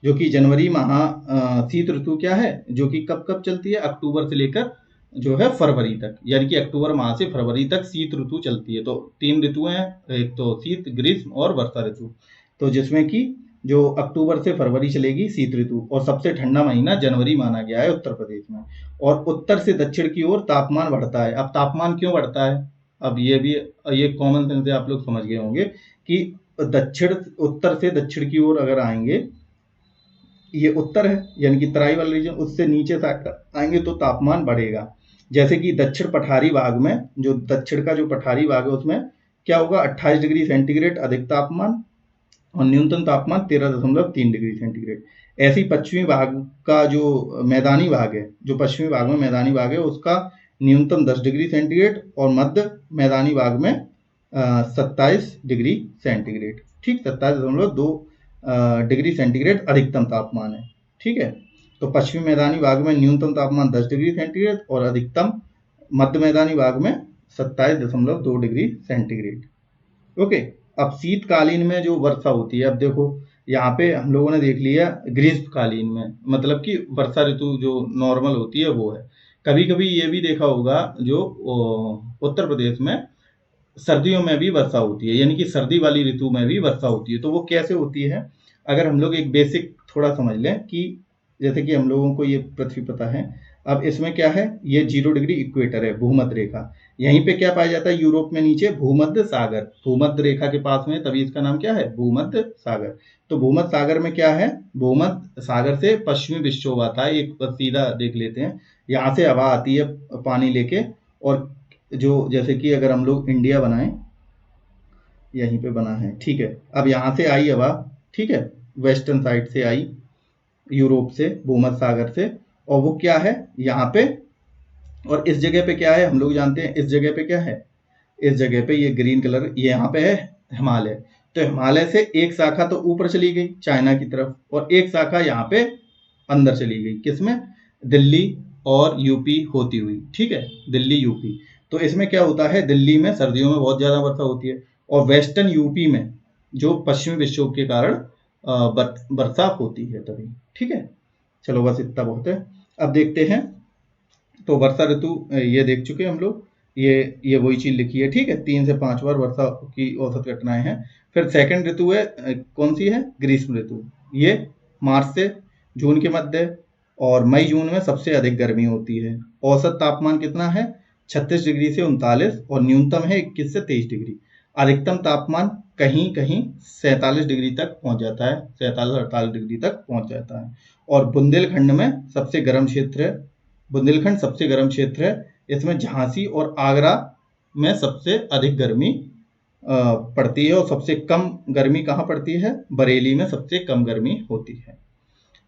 जो कि जनवरी माह, शीत ऋतु क्या है, जो कि कब कब चलती है, अक्टूबर से लेकर जो है फरवरी तक, यानी कि अक्टूबर माह से फरवरी तक शीत ऋतु चलती है। तो 3 ऋतुएं हैं, एक तो शीत, ग्रीष्म और वर्षा ऋतु। तो जिसमें कि जो अक्टूबर से फरवरी चलेगी शीत ऋतु और सबसे ठंडा महीना जनवरी माना गया है उत्तर प्रदेश में। और उत्तर से दक्षिण की ओर तापमान बढ़ता है। अब तापमान क्यों बढ़ता है, अब ये भी ये कॉमन सेंस से आप लोग समझ गए होंगे कि उत्तर से दक्षिण की ओर अगर आएंगे, ये उत्तर है यानी कि तराई वाला रीजन, उससे नीचे आएंगे तो तापमान बढ़ेगा। जैसे कि दक्षिण पठारी भाग में, जो दक्षिण का जो पठारी भाग है उसमें क्या होगा, 28 डिग्री सेंटीग्रेड अधिक तापमान और न्यूनतम तापमान 13.3 डिग्री सेंटीग्रेड। ऐसी पश्चिमी भाग का जो मैदानी भाग है, जो पश्चिमी भाग में मैदानी भाग है उसका न्यूनतम 10 डिग्री सेंटीग्रेड और मध्य मैदानी भाग में 27 डिग्री सेंटीग्रेड। ठीक, 27.2 डिग्री सेंटीग्रेड अधिकतम तापमान है। ठीक है, तो पश्चिमी मैदानी भाग में न्यूनतम तापमान 10 डिग्री सेंटीग्रेड और अधिकतम मध्य मैदानी भाग में 27.2 डिग्री सेंटीग्रेड। ओके, अब शीतकालीन में जो वर्षा होती है, अब देखो यहाँ पे हम लोगों ने देख लिया ग्रीष्मकालीन में, मतलब कि वर्षा ऋतु जो नॉर्मल होती है वो है। कभी कभी ये भी देखा होगा जो उत्तर प्रदेश में सर्दियों में भी वर्षा होती है, यानी कि सर्दी वाली ऋतु में भी वर्षा होती है। तो वो कैसे होती है, अगर हम लोग एक बेसिक थोड़ा समझ लें कि जैसे कि हम लोगों को ये पृथ्वी पता है, अब इसमें क्या है, ये 0 डिग्री इक्वेटर है, भूमध्य रेखा। यहीं पे क्या पाया जाता है, यूरोप में नीचे भूमध्य सागर, भूमध्य रेखा के पास में, तभी इसका नाम क्या है, भूमध्य सागर। तो भूमध्य सागर में क्या है, भूमध्य सागर से पश्चिमी विक्षोभ आता है। एक सीधा देख लेते हैं, यहाँ से हवा आती है पानी लेके, और जो जैसे कि अगर हम लोग इंडिया बनाएं, यहीं पे बना है, ठीक है। अब यहाँ से आई हवा, ठीक है, वेस्टर्न साइड से आई, यूरोप से, भूमध्य सागर से, और वो क्या है यहाँ पे, और इस जगह पे क्या है, हम लोग जानते हैं इस जगह पे क्या है, इस जगह पे ये ग्रीन कलर, ये यहाँ पे है हिमालय। तो हिमालय से एक शाखा तो ऊपर चली गई चाइना की तरफ, और एक शाखा यहाँ पे अंदर चली गई, किसमें, दिल्ली और यूपी होती हुई। ठीक है, दिल्ली यूपी। तो इसमें क्या होता है, दिल्ली में सर्दियों में बहुत ज्यादा वर्षा होती है और वेस्टर्न यूपी में जो पश्चिमी विक्षोभ के कारण वर्षा होती है तभी। ठीक है, चलो बस इतना बहुत है। अब देखते हैं, तो वर्षा ऋतु ये देख चुके हम लोग, ये वही चीज लिखी है। ठीक है, 3 से 5 बार वर्षा की औसत घटनाएं हैं। फिर सेकंड ऋतु है, कौन सी है, ग्रीष्म ऋतु। ये मार्च से जून के मध्य और मई जून में सबसे अधिक गर्मी होती है। औसत तापमान कितना है, 36 डिग्री से 39 और न्यूनतम है 21 से 23 डिग्री। अधिकतम तापमान कहीं कहीं 47 डिग्री तक पहुंच जाता है, 47-48 डिग्री तक पहुंच जाता है। और बुंदेलखंड में सबसे गर्म क्षेत्र है, बुंदेलखंड सबसे गर्म क्षेत्र है, इसमें झांसी और आगरा में सबसे अधिक गर्मी पड़ती है और सबसे कम गर्मी कहाँ पड़ती है? बरेली में सबसे कम गर्मी होती है।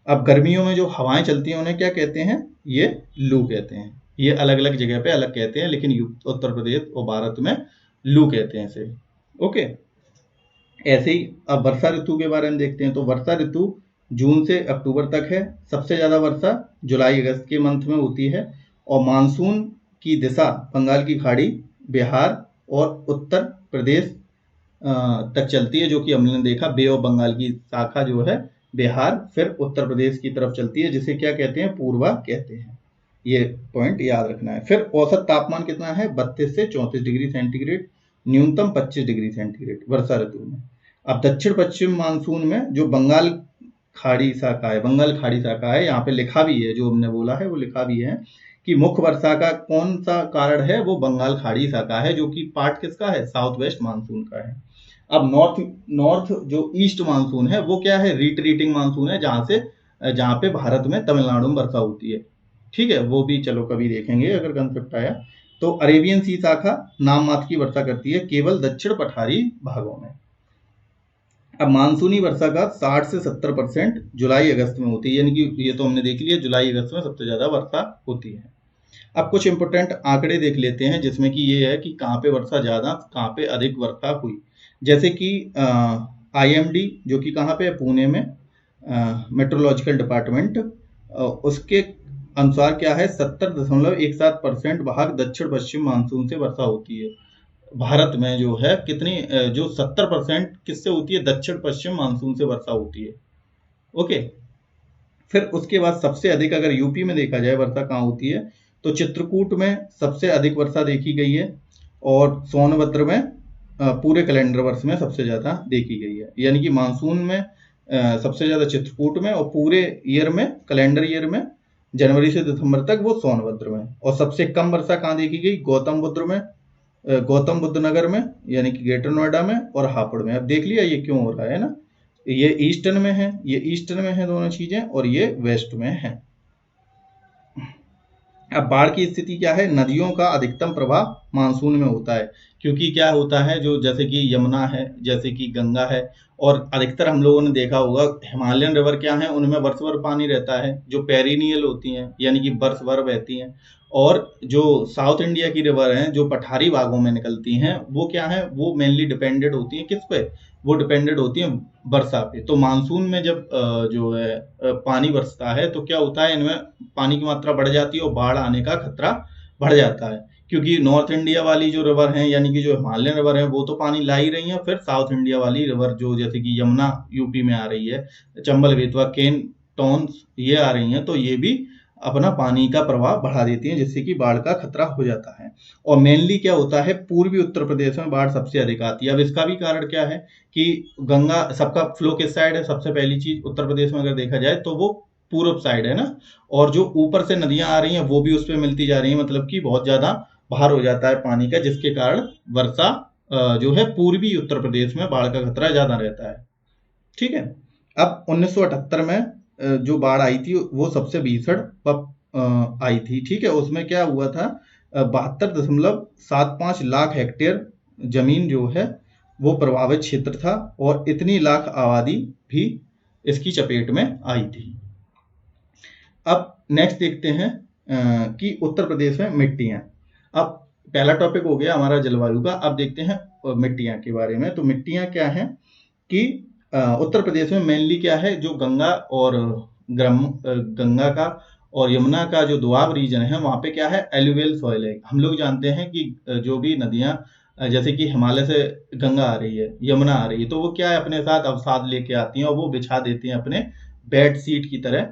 अब गर्मियों में जो हवाएं चलती हैं उन्हें क्या कहते हैं? ये लू कहते हैं। ये अलग अलग जगह पे अलग कहते हैं, लेकिन उत्तर प्रदेश और भारत में लू कहते हैं इसे। ओके, ऐसे ही अब वर्षा ऋतु के बारे में देखते हैं। तो वर्षा ऋतु जून से अक्टूबर तक है। सबसे ज्यादा वर्षा जुलाई अगस्त के मंथ में होती है और मानसून की दिशा बंगाल की खाड़ी, बिहार और उत्तर प्रदेश तक चलती है, जो कि हमने देखा बे ऑफ बंगाल की शाखा जो है बिहार फिर उत्तर प्रदेश की तरफ चलती है, जिसे क्या कहते हैं? पूर्वा कहते हैं। ये पॉइंट याद रखना है। फिर औसत तापमान कितना है? 32 से 34 डिग्री सेंटीग्रेड, न्यूनतम 25 डिग्री सेंटीग्रेड वर्षा ऋतु में। अब दक्षिण पश्चिम मानसून में जो बंगाल खाड़ी शाखा है, बंगाल खाड़ी शाखा है, यहाँ पे लिखा भी है, जो हमने बोला है वो लिखा भी है कि मुख्य वर्षा का कौन सा कारण है? वो बंगाल खाड़ी शाखा है, जो कि पार्ट किसका है? साउथ वेस्ट मानसून का है। अब नॉर्थ जो ईस्ट मानसून है वो क्या है? रिट्रीटिंग मानसून है, जहां पे भारत में तमिलनाडु में वर्षा होती है। ठीक है, वो भी चलो कभी देखेंगे अगर कंसेप्ट आया। तो अरेबियन सी शाखा नाम मात्र की वर्षा करती है केवल दक्षिण पठारी भागों में। अब मानसूनी वर्षा का 60 से 70% जुलाई अगस्त में होती है, यानी कि ये तो हमने देख लिया, जुलाई अगस्त में सबसे ज्यादा वर्षा होती है। अब कुछ इंपोर्टेंट आंकड़े देख लेते हैं, जिसमें कि ये है कि कहाँ पे वर्षा ज्यादा, कहाँ पे अधिक वर्षा हुई। जैसे कि IMD जो कि कहाँ पे है? पुणे में, मेट्रोलॉजिकल डिपार्टमेंट, उसके अनुसार क्या है? 70.17% भाग दक्षिण पश्चिम मानसून से वर्षा होती है। भारत में जो है कितनी, जो 70% किससे होती है? दक्षिण पश्चिम मानसून से वर्षा होती है। ओके, फिर उसके बाद सबसे अधिक अगर यूपी में देखा जाए वर्षा कहाँ होती है, तो चित्रकूट में सबसे अधिक वर्षा देखी गई है और सोनभद्र में पूरे कैलेंडर वर्ष में सबसे ज्यादा देखी गई है। यानी कि मानसून में सबसे ज्यादा चित्रकूट में और पूरे ईयर में, कैलेंडर ईयर में जनवरी से दिसंबर तक वो सोनभद्र में। और सबसे कम वर्षा कहाँ देखी गई? गौतम बुद्ध नगर में, यानी कि ग्रेटर नोएडा में और हापुड़ में। अब देख लिया ये क्यों हो रहा है ना, ये ईस्टर्न में है, ये ईस्टर्न में है दोनों चीजें, और ये वेस्ट में है। अब बाढ़ की स्थिति क्या है? नदियों का अधिकतम प्रवाह मानसून में होता है, क्योंकि क्या होता है, जो जैसे कि यमुना है, जैसे कि गंगा है, और अधिकतर हम लोगों ने देखा होगा हिमालयन रिवर क्या है, उनमें वर्ष भर पानी रहता है, जो पेरिनियल होती हैं, यानी कि वर्ष भर बहती हैं। और जो साउथ इंडिया की रिवर हैं, जो पठारी भागों में निकलती हैं, वो क्या है? वो मेनली डिपेंडेड होती हैं किस पे? वो डिपेंडेड होती हैं वर्षा पे। तो मानसून में जब जो है पानी बरसता है, तो क्या होता है? इनमें पानी की मात्रा बढ़ जाती है और बाढ़ आने का खतरा बढ़ जाता है, क्योंकि नॉर्थ इंडिया वाली जो रिवर हैं, यानी कि जो हिमालयन रिवर है, वो तो पानी ला ही रही है। फिर साउथ इंडिया वाली रिवर जो जैसे कि यमुना यूपी में आ रही है, चंबल, बेतवा, केन, टॉन्स, ये आ रही हैं, तो ये भी अपना पानी का प्रवाह बढ़ा देती हैं, जिससे कि बाढ़ का खतरा हो जाता है। और मेनली क्या होता है? पूर्वी उत्तर प्रदेश में बाढ़ सबसे अधिक आती है। अब इसका भी कारण क्या है कि गंगा, सबका फ्लो किस साइड है? सबसे पहली चीज उत्तर प्रदेश में अगर देखा जाए तो वो पूर्व साइड है ना, और जो ऊपर से नदियां आ रही हैं वो भी उस पर मिलती जा रही हैं, मतलब कि बहुत ज्यादा भार हो जाता है पानी का, जिसके कारण वर्षा जो है पूर्वी उत्तर प्रदेश में बाढ़ का खतरा ज्यादा रहता है। ठीक है, अब 1978 में जो बाढ़ आई थी वो सबसे भीषण आई थी। ठीक है, उसमें क्या हुआ था? 72.75 लाख हेक्टेयर जमीन जो है वो प्रभावित क्षेत्र था, और इतनी लाख आबादी भी इसकी चपेट में आई थी। अब नेक्स्ट देखते हैं कि उत्तर प्रदेश में मिट्टियां। अब पहला टॉपिक हो गया हमारा जलवायु का, अब देखते हैं मिट्टियां के बारे में। तो मिट्टियां क्या हैं कि उत्तर प्रदेश में मेनली क्या है, जो गंगा और गंगा का और यमुना का जो दोआब रीजन है, वहां पे क्या है? एलुवियल सॉइल है। हम लोग जानते हैं कि जो भी नदियां, जैसे कि हिमालय से गंगा आ रही है, यमुना आ रही है, तो वो क्या है? अपने साथ अवसाद लेके आती हैं और वो बिछा देती हैं अपने बेड शीट की तरह,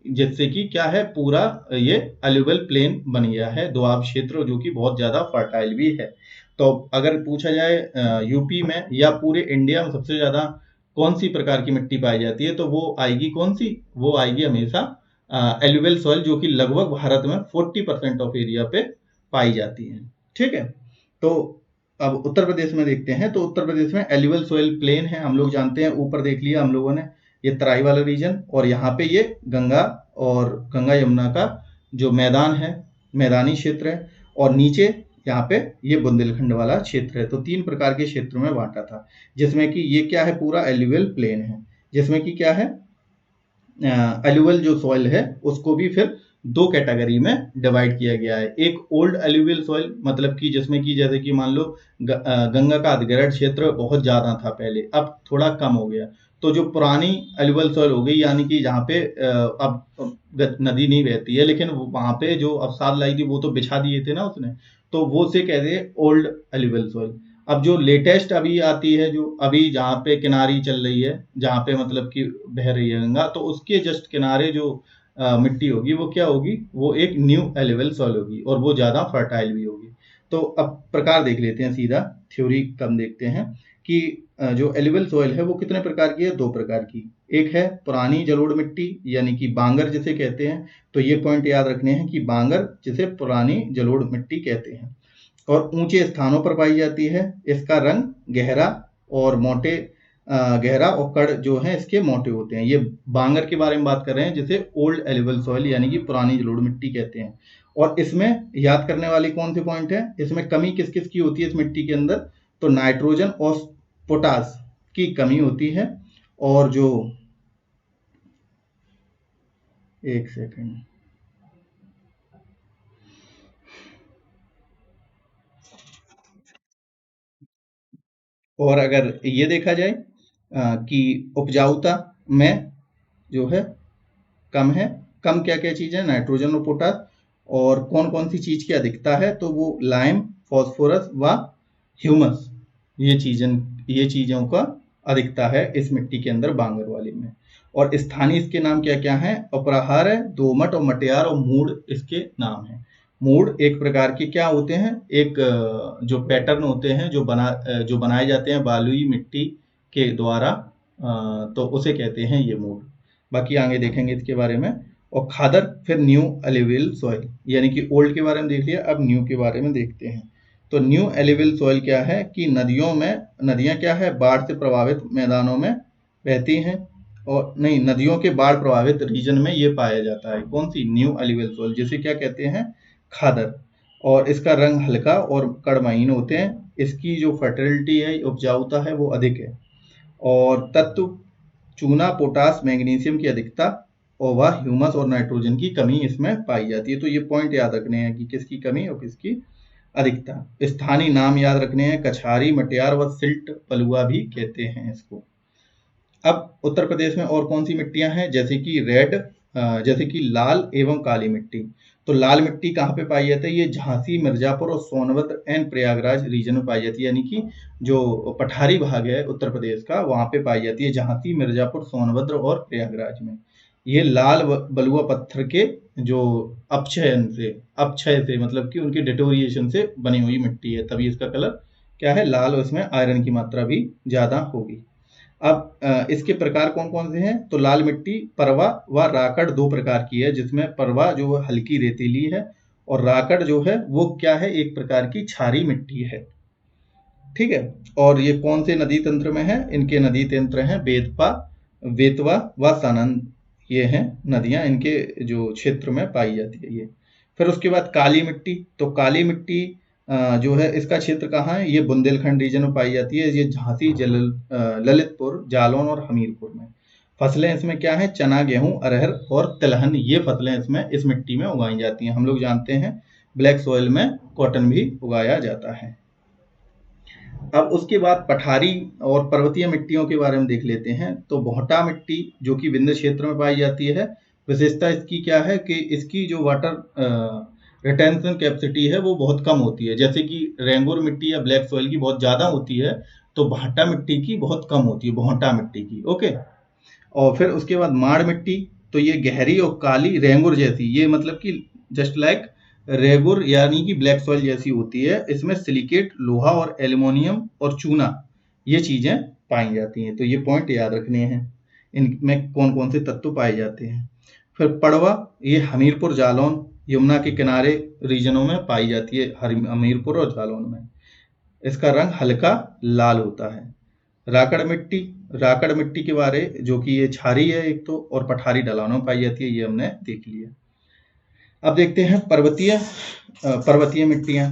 जिससे कि क्या है? पूरा ये एलुवियल प्लेन बन गया है, दोआब क्षेत्र, जो कि बहुत ज्यादा फर्टाइल भी है। तो अगर पूछा जाए यूपी में या पूरे इंडिया में सबसे ज्यादा कौन सी प्रकार की मिट्टी पाई जाती है, तो वो आएगी कौन सी? वो आएगी हमेशा एलुवियल सॉइल, जो कि लगभग भारत में 40% ऑफ एरिया पे पाई जाती है। ठीक है, तो अब उत्तर प्रदेश में देखते हैं। तो उत्तर प्रदेश में एलुवियल सॉइल प्लेन है, हम लोग जानते हैं, ऊपर देख लिया हम लोगों ने, ये तराई वाला रीजन, और यहाँ पे ये गंगा और गंगा यमुना का जो मैदान है, मैदानी क्षेत्र है, और नीचे यहाँ पे ये बुंदेलखंड वाला क्षेत्र है। तो 3 प्रकार के क्षेत्रों में बांटा था, जिसमें कि ये क्या है, पूरा एल्यूवियल प्लेन है, जिसमें कि क्या है, एल्यूवियल जो सॉइल है उसको भी फिर 2 कैटेगरी में डिवाइड किया गया है। एक ओल्ड एल्यूवियल सॉइल, मतलब कि जिसमें कि जैसे कि मान लो गंगा का अधिग्रहण क्षेत्र बहुत ज्यादा था पहले, अब थोड़ा कम हो गया। तो जो पुरानी एल्यूवियल सॉइल हो गई, यानी कि जहाँ पे अब नदी नहीं बहती है, लेकिन वहां पे जो अवसाद लाई थी वो तो बिछा दिए थे ना उसने, तो वो से कहते हैं ओल्ड एल्यूवियल सॉइल। अब जो लेटेस्ट अभी आती है, जो अभी जहाँ पे किनारी चल रही है, जहाँ पे मतलब कि बह रही है गंगा, तो उसके जस्ट किनारे जो मिट्टी होगी वो क्या होगी, वो एक न्यू एल्यूवियल सॉइल होगी और वो ज्यादा फर्टाइल भी होगी। तो अब प्रकार देख लेते हैं, सीधा थ्योरी कम देखते हैं कि जो एल्यूवियल सॉइल है वो कितने प्रकार की है, 2 प्रकार की। एक है पुरानी जलोढ़ मिट्टी, यानी कि बांगर जिसे कहते हैं। तो ये पॉइंट याद रखने हैं कि बांगर जिसे पुरानी जलोढ़ मिट्टी कहते हैं, और ऊंचे स्थानों पर पाई जाती है। इसका रंग गहरा और मोटे, गहरा और कड़ जो है इसके मोटे होते हैं। ये बांगर के बारे में बात कर रहे हैं, जिसे ओल्ड एल्यूवियल सॉइल यानी कि पुरानी जलोढ़ मिट्टी कहते हैं। और इसमें याद करने वाली कौन से पॉइंट है, इसमें कमी किस किस की होती है इस मिट्टी के अंदर, तो नाइट्रोजन और पोटास की कमी होती है। और जो, एक सेकंड, और अगर ये देखा जाए कि उपजाऊता में जो है कम है, कम क्या क्या चीज है, नाइट्रोजन और पोटास। और कौन कौन सी चीज की अधिकता है, तो वो लाइम, फॉस्फोरस व ह्यूमस, ये चीजों का अधिकता है इस मिट्टी के अंदर, बांगर वाली में। और स्थानीय इसके नाम क्या क्या हैं, अपराहार है, दोमट और मटियार और मूड़ इसके नाम है। मूड़ एक प्रकार के क्या होते हैं, एक जो पैटर्न होते हैं जो बनाए जाते हैं बालुई मिट्टी के द्वारा, तो उसे कहते हैं ये मूड़। बाकी आगे देखेंगे इसके बारे में। और खादर, फिर न्यू एल्यूवियल सॉइल, यानी कि ओल्ड के बारे में देख लिया, अब न्यू के बारे में देखते हैं। तो न्यू एल्यूवियल सॉइल क्या है कि नदियां क्या है, बाढ़ से प्रभावित मैदानों में बहती हैं, और नहीं, नदियों के बाढ़ प्रभावित रीजन में ये पाया जाता है। कौन सी, न्यू एल्यूवियल सॉइल, जिसे क्या कहते हैं, खादर। और इसका रंग हल्का और कड़महीन होते हैं। इसकी जो फर्टिलिटी है, उपजाऊता है, वो अधिक है। और तत्व चूना, पोटास, मैग्नीशियम की अधिकता, और वह ह्यूमस और नाइट्रोजन की कमी इसमें पाई जाती है। तो ये पॉइंट याद रखने हैं कि किसकी कमी और किसकी अधिकता। स्थानीय नाम याद रखने हैं, कछारी, मटियार व सिल्ट पलुआ भी कहते हैं इसको। अब उत्तर प्रदेश में और कौन सी मिट्टियां हैं, जैसे कि लाल एवं काली मिट्टी। तो लाल मिट्टी कहाँ पे पाई जाती है, ये झांसी, मिर्जापुर और सोनभद्र एंड प्रयागराज रीजन में पाई जाती है, यानी कि जो पठारी भाग है उत्तर प्रदेश का, वहां पे पाई जाती है, झांसी, मिर्जापुर, सोनभद्र और प्रयागराज में। ये लाल बलुआ पत्थर के जो अपक्षय से मतलब कि उनके डिटोरिएशन से बनी हुई मिट्टी है, तभी इसका कलर क्या है, लाल, और इसमें आयरन की मात्रा भी ज्यादा होगी। अब इसके प्रकार कौन कौन से हैं, तो लाल मिट्टी परवा व राकड़ 2 प्रकार की है, जिसमें परवा जो हल्की रेतीली है, और राकड़ जो है वो क्या है, एक प्रकार की क्षारी मिट्टी है। ठीक है। और ये कौन से नदी तंत्र में है, इनके नदी तंत्र हैं बेतवा व सानंद, ये हैं नदियां, इनके जो क्षेत्र में पाई जाती है ये। फिर उसके बाद काली मिट्टी, तो काली मिट्टी जो है इसका क्षेत्र कहाँ है, ये बुंदेलखंड रीजन में पाई जाती है, ये झांसी, ललितपुर, जालौन और हमीरपुर में। फसलें इसमें क्या है, चना, गेहूं, अरहर और तिलहन, ये फसलें इसमें इस मिट्टी में उगाई जाती हैं। हम लोग जानते हैं ब्लैक सॉइल में कॉटन भी उगाया जाता है। अब उसके बाद पठारी और पर्वतीय मिट्टियों के बारे में देख लेते हैं। तो भोटा मिट्टी जो कि विंध्य क्षेत्र में पाई जाती है, विशेषता इसकी क्या है कि इसकी जो वाटर रिटेंशन कैपेसिटी है वो बहुत कम होती है। जैसे कि रेंगुर मिट्टी या ब्लैक सॉइल की बहुत ज्यादा होती है, तो भाटा मिट्टी की बहुत कम होती है, भोटा मिट्टी की। ओके। और फिर उसके बाद माड़ मिट्टी, तो ये गहरी और काली रेंगुर जैसी, ये मतलब कि जस्ट लाइक रेगुर यानी कि ब्लैक सॉइल जैसी होती है। इसमें सिलिकेट, लोहा और एल्यूमिनियम और चूना, ये चीजें पाई जाती हैं। तो ये पॉइंट याद रखने हैं, इनमें कौन कौन से तत्व पाए जाते हैं। फिर पड़वा, ये हमीरपुर, जालौन, यमुना के किनारे रीजनों में पाई जाती है, हमीरपुर और जालौन में। इसका रंग हल्का लाल होता है। राकड़ मिट्टी के बारे, जो कि ये क्षारी है एक तो, और पठारी ढलानों में पाई जाती है, ये हमने देख लिया। अब देखते हैं पर्वतीय मिट्टियां।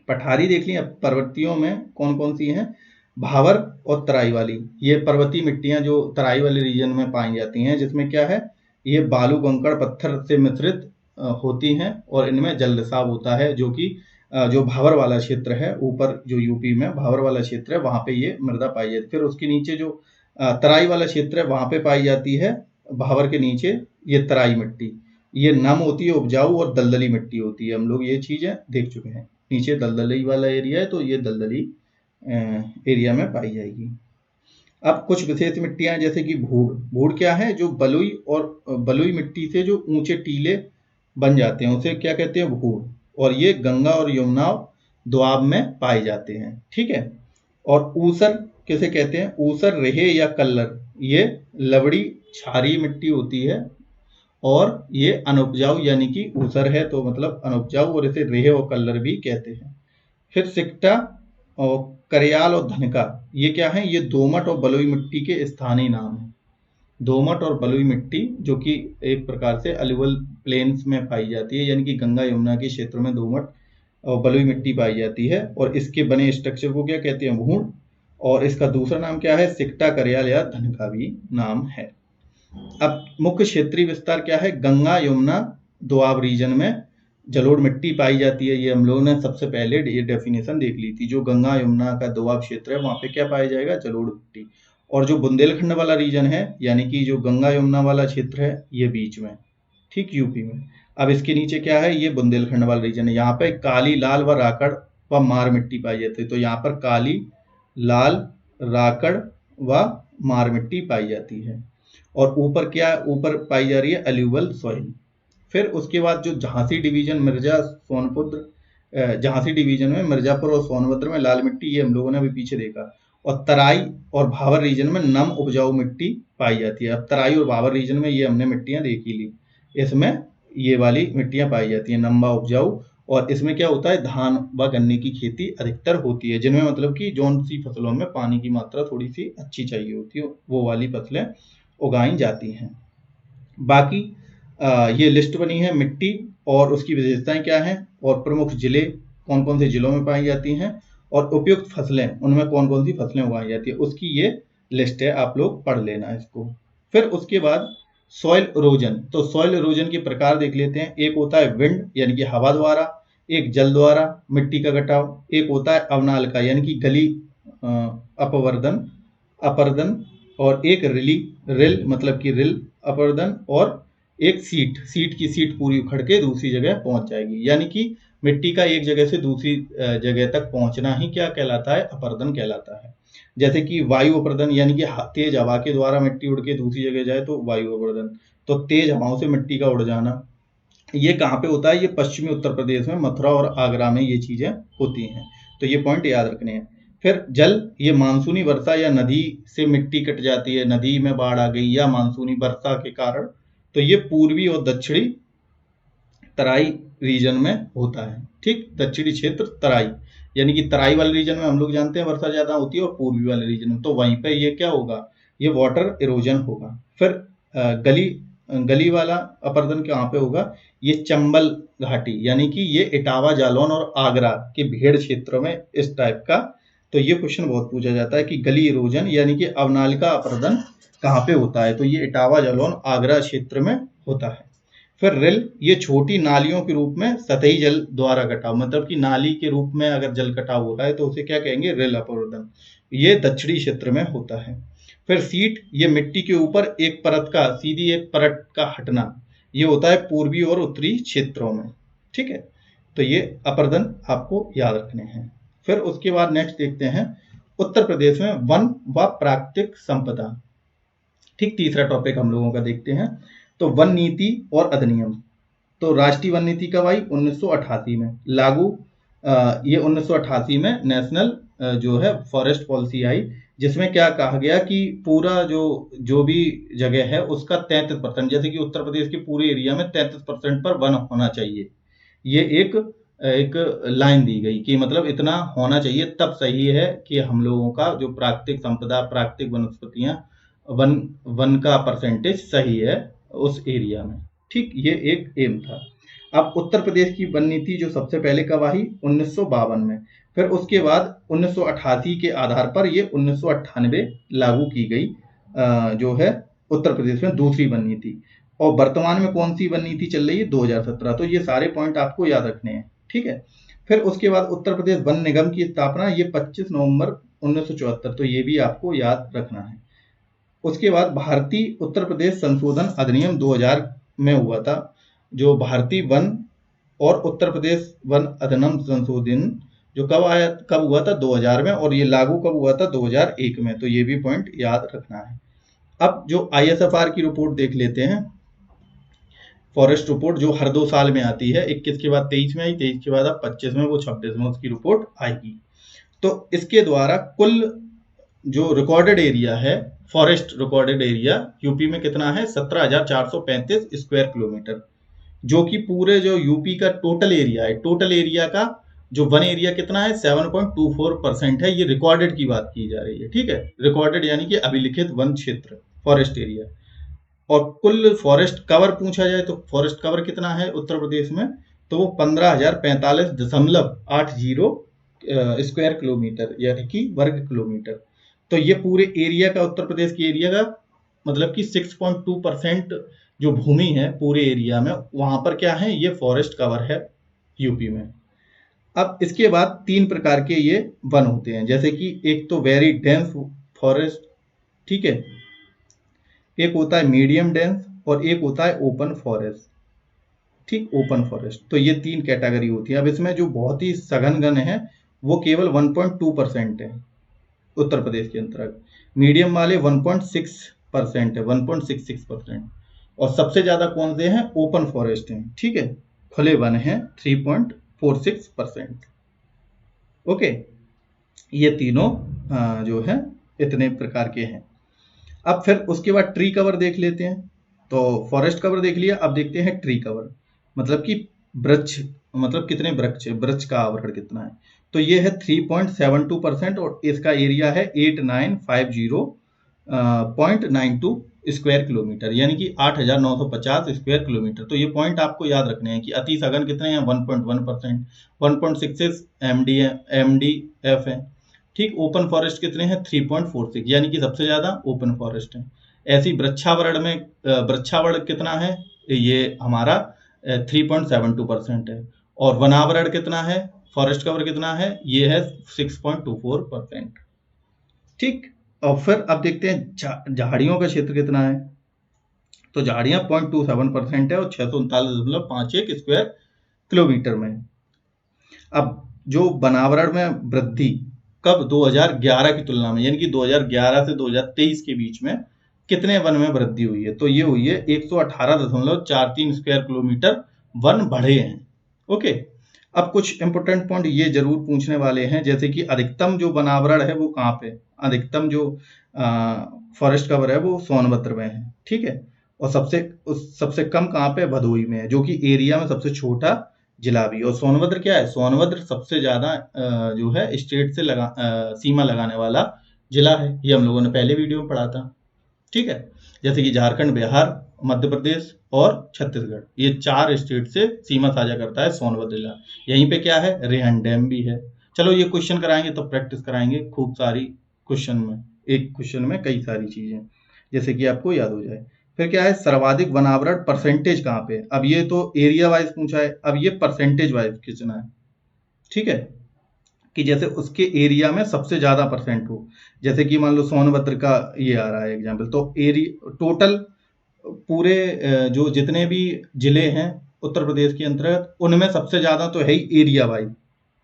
पठारी देख ली। अब पर्वतीयों में कौन कौन सी हैं? भावर और तराई वाली। ये पर्वतीय मिट्टियां जो तराई वाले रीजन में पाई जाती हैं, जिसमें क्या है, ये बालू कंकड़ पत्थर से मिश्रित होती हैं और इनमें जल रिसाव होता है, जो कि जो भावर वाला क्षेत्र है, ऊपर जो यूपी में भावर वाला क्षेत्र है, वहां पे ये मृदा पाई जाती है। फिर उसके नीचे जो तराई वाला क्षेत्र है, वहां पे पाई जाती है भावर के नीचे ये तराई मिट्टी। ये नम होती है, उपजाऊ और दलदली मिट्टी होती है। हम लोग ये चीजें देख चुके हैं। नीचे दलदली वाला एरिया है, तो ये दलदली एरिया में पाई जाएगी। अब कुछ विशेष मिट्टियां जैसे कि भूड़ क्या है? जो बलुई मिट्टी से जो ऊंचे टीले बन जाते हैं, उसे क्या कहते हैं? भूड़। और ये गंगा और यमुना दोआब में पाए जाते हैं। ठीक है। और ऊसर किसे कहते हैं? ऊसर, रेहे या कल्लर, ये लवड़ी क्षारीय मिट्टी होती है और ये अनुपजाऊ, यानी कि ऊसर है तो मतलब अनुपजाऊ, और इसे रेहे और कल्लर भी कहते हैं। फिर सिकटा और करयाल और धनका, ये क्या है? ये दोमट और बलुई मिट्टी के स्थानीय नाम है। दोमट और बलुई मिट्टी जो कि एक प्रकार से अलुवल प्लेन्स में पाई जाती है, यानी कि गंगा यमुना के क्षेत्र में दोमट और बलुई मिट्टी पाई जाती है। और इसके बने स्ट्रक्चर को क्या कहते हैं? भूड़। और इसका दूसरा नाम क्या है? सिकटा, करयाल या धनका भी नाम है। अब मुख्य क्षेत्रीय विस्तार क्या है? गंगा यमुना दोआब रीजन में जलोढ़ मिट्टी पाई जाती है। ये हम लोगों ने सबसे पहले ये डेफिनेशन देख ली थी। जो गंगा यमुना का दोआब क्षेत्र है, वहां पे क्या पाया जाएगा? जलोढ़ मिट्टी। और जो बुंदेलखंड वाला रीजन है, यानी कि जो गंगा यमुना वाला क्षेत्र है, ये बीच में, ठीक, यूपी में। अब इसके नीचे क्या है? ये बुंदेलखंड वाला रीजन है। यहाँ पे काली, लाल व राकड़ व मार मिट्टी पाई जाती है। तो यहाँ पर काली, लाल, राकड़ व मार मिट्टी पाई जाती है। और ऊपर क्या? ऊपर पाई जा रही है अलुवल सॉइल। फिर उसके बाद जो झांसी डिवीजन, झांसी डिवीजन में मिर्जापुर और सोनभद्र में लाल मिट्टी, ये हम लोगों ने अभी पीछे देखा। और तराई और भावर रीजन में नम उपजाऊ मिट्टी पाई जाती है। अब तराई और भावर रीजन में ये हमने मिट्टियां देखी ली, इसमें ये वाली मिट्टियां पाई जाती है, नम्बा उपजाऊ। और इसमें क्या होता है? धान व गन्ने की खेती अधिकतर होती है, जिनमें मतलब कि जौन सी फसलों में पानी की मात्रा थोड़ी सी अच्छी चाहिए होती है, वो वाली फसलें उगाई जाती हैं। बाकी ये लिस्ट बनी है मिट्टी और उसकी विशेषताएं क्या हैं, और प्रमुख जिले कौन कौन से जिलों में पाई जाती हैं, और उपयुक्त फसलें उनमें कौन कौन सी फसलें उगाई जाती है, उसकी ये लिस्ट है। आप लोग पढ़ लेना इसको। फिर उसके बाद सॉइल इरोजन। तो सॉइल इरोजन के प्रकार देख लेते हैं। एक होता है विंड, यानी कि हवा द्वारा। एक जल द्वारा मिट्टी का घटाव। एक होता है अवनालिका, यानी कि गली अपरदन। और एक रिल मतलब कि रिल अपरदन। और एक सीट की सीट पूरी उखड़ के दूसरी जगह पहुंच जाएगी, यानी कि मिट्टी का एक जगह से दूसरी जगह तक पहुंचना ही क्या कहलाता है? अपरदन कहलाता है। जैसे कि वायु अपरदन, यानी कि तेज हवा के द्वारा मिट्टी उड़ के दूसरी जगह जाए तो वायु अपरदन। तो तेज हवाओं से मिट्टी का उड़ जाना, ये कहाँ पे होता है? ये पश्चिमी उत्तर प्रदेश में मथुरा और आगरा में ये चीजें होती हैं। तो ये पॉइंट याद रखने हैं। फिर जल, ये मानसूनी वर्षा या नदी से मिट्टी कट जाती है, नदी में बाढ़ आ गई या मानसूनी वर्षा के कारण, तो ये पूर्वी और दक्षिणी तराई रीजन में होता है। ठीक, दक्षिणी क्षेत्र तराई, यानी कि तराई वाले रीजन में हम लोग जानते हैं वर्षा ज्यादा होती है, और पूर्वी वाले रीजन में, तो वहीं पे ये क्या होगा? ये वाटर इरोजन होगा। फिर गली वाला अपरदन कहाँ पे होगा? ये चंबल घाटी, यानी कि ये इटावा, जालौन और आगरा के भेड़ क्षेत्रों में इस टाइप का। तो ये क्वेश्चन बहुत पूछा जाता है कि गली इरोजन यानी कि अवनालिका अपरदन कहाँ पे होता है? तो ये इटावा, जालौन, आगरा क्षेत्र में होता है। फिर रिल, ये छोटी नालियों के रूप में सतही जल द्वारा कटाव, मतलब कि नाली के रूप में अगर जल कटाव होता है तो उसे क्या कहेंगे? रिल अपरदन। ये दक्षिणी क्षेत्र में होता है। फिर सीट, ये मिट्टी के ऊपर सीधी एक परत का हटना, ये होता है पूर्वी और उत्तरी क्षेत्रों में। ठीक है, तो ये अपरदन आपको याद रखने हैं। फिर उसके बाद नेक्स्ट देखते हैं उत्तर प्रदेश में वन व प्राकृतिक संपदा। ठीक, तीसरा टॉपिक हम लोगों का देखते हैं। तो वन नीति और अधिनियम। तो राष्ट्रीय वन नीति कब आई? 1988 में लागू। ये 1988 में नेशनल जो है फॉरेस्ट पॉलिसी आई, जिसमें क्या कहा गया कि पूरा जो भी जगह है उसका 33%, जैसे कि उत्तर प्रदेश के पूरे एरिया में 33% पर वन होना चाहिए। ये एक लाइन दी गई कि मतलब इतना होना चाहिए, तब सही है कि हम लोगों का जो प्राकृतिक संपदा, प्राकृतिक वनस्पतियां, वन का परसेंटेज सही है उस एरिया में। ठीक, ये एक एम था। अब उत्तर प्रदेश की वन नीति जो सबसे पहले कब आई, 1952 में। फिर उसके बाद 1988 के आधार पर ये 1998 लागू की गई जो है उत्तर प्रदेश में दूसरी वन नीति। और वर्तमान में कौन सी वन नीति चल रही है, 2017। तो ये सारे पॉइंट आपको याद रखने हैं, ठीक है। फिर उसके बाद उत्तर प्रदेश वन निगम की स्थापना, ये 25 नवंबर 1974, तो ये भी आपको याद रखना है। उसके बाद भारतीय उत्तर प्रदेश संशोधन अधिनियम 2000 में हुआ था, जो भारतीय वन और उत्तर प्रदेश वन अधिनियम संशोधन जो कब हुआ था, 2000 में, और ये लागू कब हुआ था, 2001 में। तो ये भी पॉइंट याद रखना है। अब जो ISFR की रिपोर्ट देख लेते हैं, फॉरेस्ट रिपोर्ट जो हर 2 साल में आती है, 21 के बाद 23 में आई, 23 के बाद अब 25 में, वो 26 में उसकी रिपोर्ट आएगी। तो इसके द्वारा कुल जो रिकॉर्डेड एरिया है, फॉरेस्ट रिकॉर्डेड एरिया यूपी में कितना है, 17,435 स्क्वायर किलोमीटर, जो कि पूरे जो यूपी का टोटल एरिया है, टोटल एरिया का जो वन एरिया कितना है, 7.24% है। ये रिकॉर्डेड की बात की जा रही है, ठीक है। रिकॉर्डेड यानी कि अभिलिखित वन क्षेत्र, फॉरेस्ट एरिया। और कुल फॉरेस्ट कवर पूछा जाए तो फॉरेस्ट कवर कितना है उत्तर प्रदेश में, तो वो 15,045.80 स्क्वायर किलोमीटर यानी कि वर्ग किलोमीटर। तो ये पूरे एरिया का, उत्तर प्रदेश के एरिया का मतलब कि 6.2% जो भूमि है पूरे एरिया में, वहां पर क्या है, ये फॉरेस्ट कवर है यूपी में। अब इसके बाद 3 प्रकार के ये वन होते हैं, जैसे कि एक तो वेरी डेंस फॉरेस्ट, ठीक है, एक होता है मीडियम डेंस और एक होता है ओपन फॉरेस्ट, ठीक, ओपन फॉरेस्ट। तो ये 3 कैटेगरी होती है। अब इसमें जो बहुत ही सघन वन है वो केवल 1.2% है उत्तर प्रदेश के अंतर्गत, मीडियम वाले 1.6% है, 1.66%, और सबसे ज्यादा कौन से हैं, ओपन फॉरेस्ट हैं, ठीक है, खुले वन हैं 3.46%। ओके, ये तीनों जो है इतने प्रकार के हैं। अब फिर उसके बाद ट्री कवर देख लेते हैं। तो फॉरेस्ट कवर देख लिया, अब देखते हैं ट्री कवर, मतलब कि वृक्ष, मतलब कितने वृक्ष, वृक्ष का आवरण कितना है। तो ये है 3.72% और इसका एरिया है 8950.92 स्क्वायर किलोमीटर, यानी कि 8,950 स्क्वायर किलोमीटर। तो ये पॉइंट आपको याद रखने हैं कि अति सघन कितने हैं, 1.1%, 1.66 MDF है, ठीक। ओपन फॉरेस्ट कितने हैं, 3.46, यानी कि सबसे ज्यादा ओपन फॉरेस्ट है। ऐसी वृक्षावरण में वृक्षावरण कितना है, ये हमारा 3.72% है। और वनावरण कितना है, फॉरेस्ट कवर कितना है, ये है 6.24%, ठीक। और फिर अब देखते हैं झाड़ियों का क्षेत्र कितना है। तो झाड़ियां 0.27% है और 639.51 स्क्वायर किलोमीटर में। अब जो वनावरण में वृद्धि कब, 2011 की तुलना में, यानी कि 2011 से 2023 के बीच में कितने वन में वृद्धि हुई है, तो ये हुई है 118.43 स्क्वायर किलोमीटर वन बढ़े हैं। ओके, अब कुछ इंपोर्टेंट पॉइंट ये जरूर पूछने वाले हैं, जैसे कि अधिकतम जो वनावरण है वो कहाँ पे, अधिकतम जो फॉरेस्ट कवर है वो सोनभद्र में है, ठीक है। और सबसे कम कहाँ पे, भदोही में है, जो कि एरिया में सबसे छोटा जिला भी। और सोनभद्र क्या है, सोनभद्र सबसे ज्यादा जो है स्टेट से सीमा लगाने वाला जिला है, ये हम लोगों ने पहले वीडियो में पढ़ा था, ठीक है। जैसे कि झारखंड, बिहार, मध्य प्रदेश और छत्तीसगढ़, ये 4 स्टेट से सीमा साझा करता है सोनभद्र जिला। यहीं पे क्या है, रेहन डैम भी है। चलो ये क्वेश्चन कराएंगे तो प्रैक्टिस कराएंगे खूब सारी क्वेश्चन में, एक क्वेश्चन में कई सारी चीजें, जैसे कि आपको याद हो जाए। फिर क्या है, सर्वाधिक वनावरण परसेंटेज कहाँ पे, अब ये तो एरिया वाइज पूछा है, अब ये परसेंटेज वाइज खींचना है, ठीक है, कि जैसे उसके एरिया में सबसे ज्यादा परसेंट हो। जैसे कि मान लो सोनभद्र का ये आ रहा है एग्जाम्पल, तो एरिया टोटल पूरे जो जितने भी जिले हैं उत्तर प्रदेश के अंतर्गत, उनमें सबसे ज्यादा तो है ही एरिया वाइज,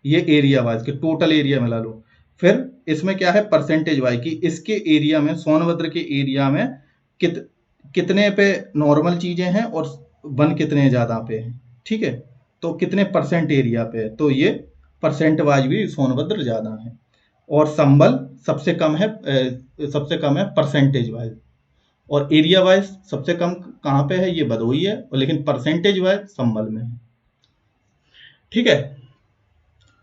ये एरिया वाइज के टोटल एरिया मिला लो। फिर इसमें क्या है, परसेंटेज वाइज, कि इसके एरिया में, सोनभद्र के एरिया में कितने पे नॉर्मल चीजें हैं और वन कितने ज्यादा पे है, ठीक है। तो कितने परसेंट एरिया पे है, तो ये परसेंट वाइज भी सोनभद्र ज्यादा है। और संबल सबसे कम है परसेंटेज वाइज, और एरिया वाइज सबसे कम कहाँ पे है, ये भदोही है, और लेकिन परसेंटेज वाइज संबल में है, ठीक है।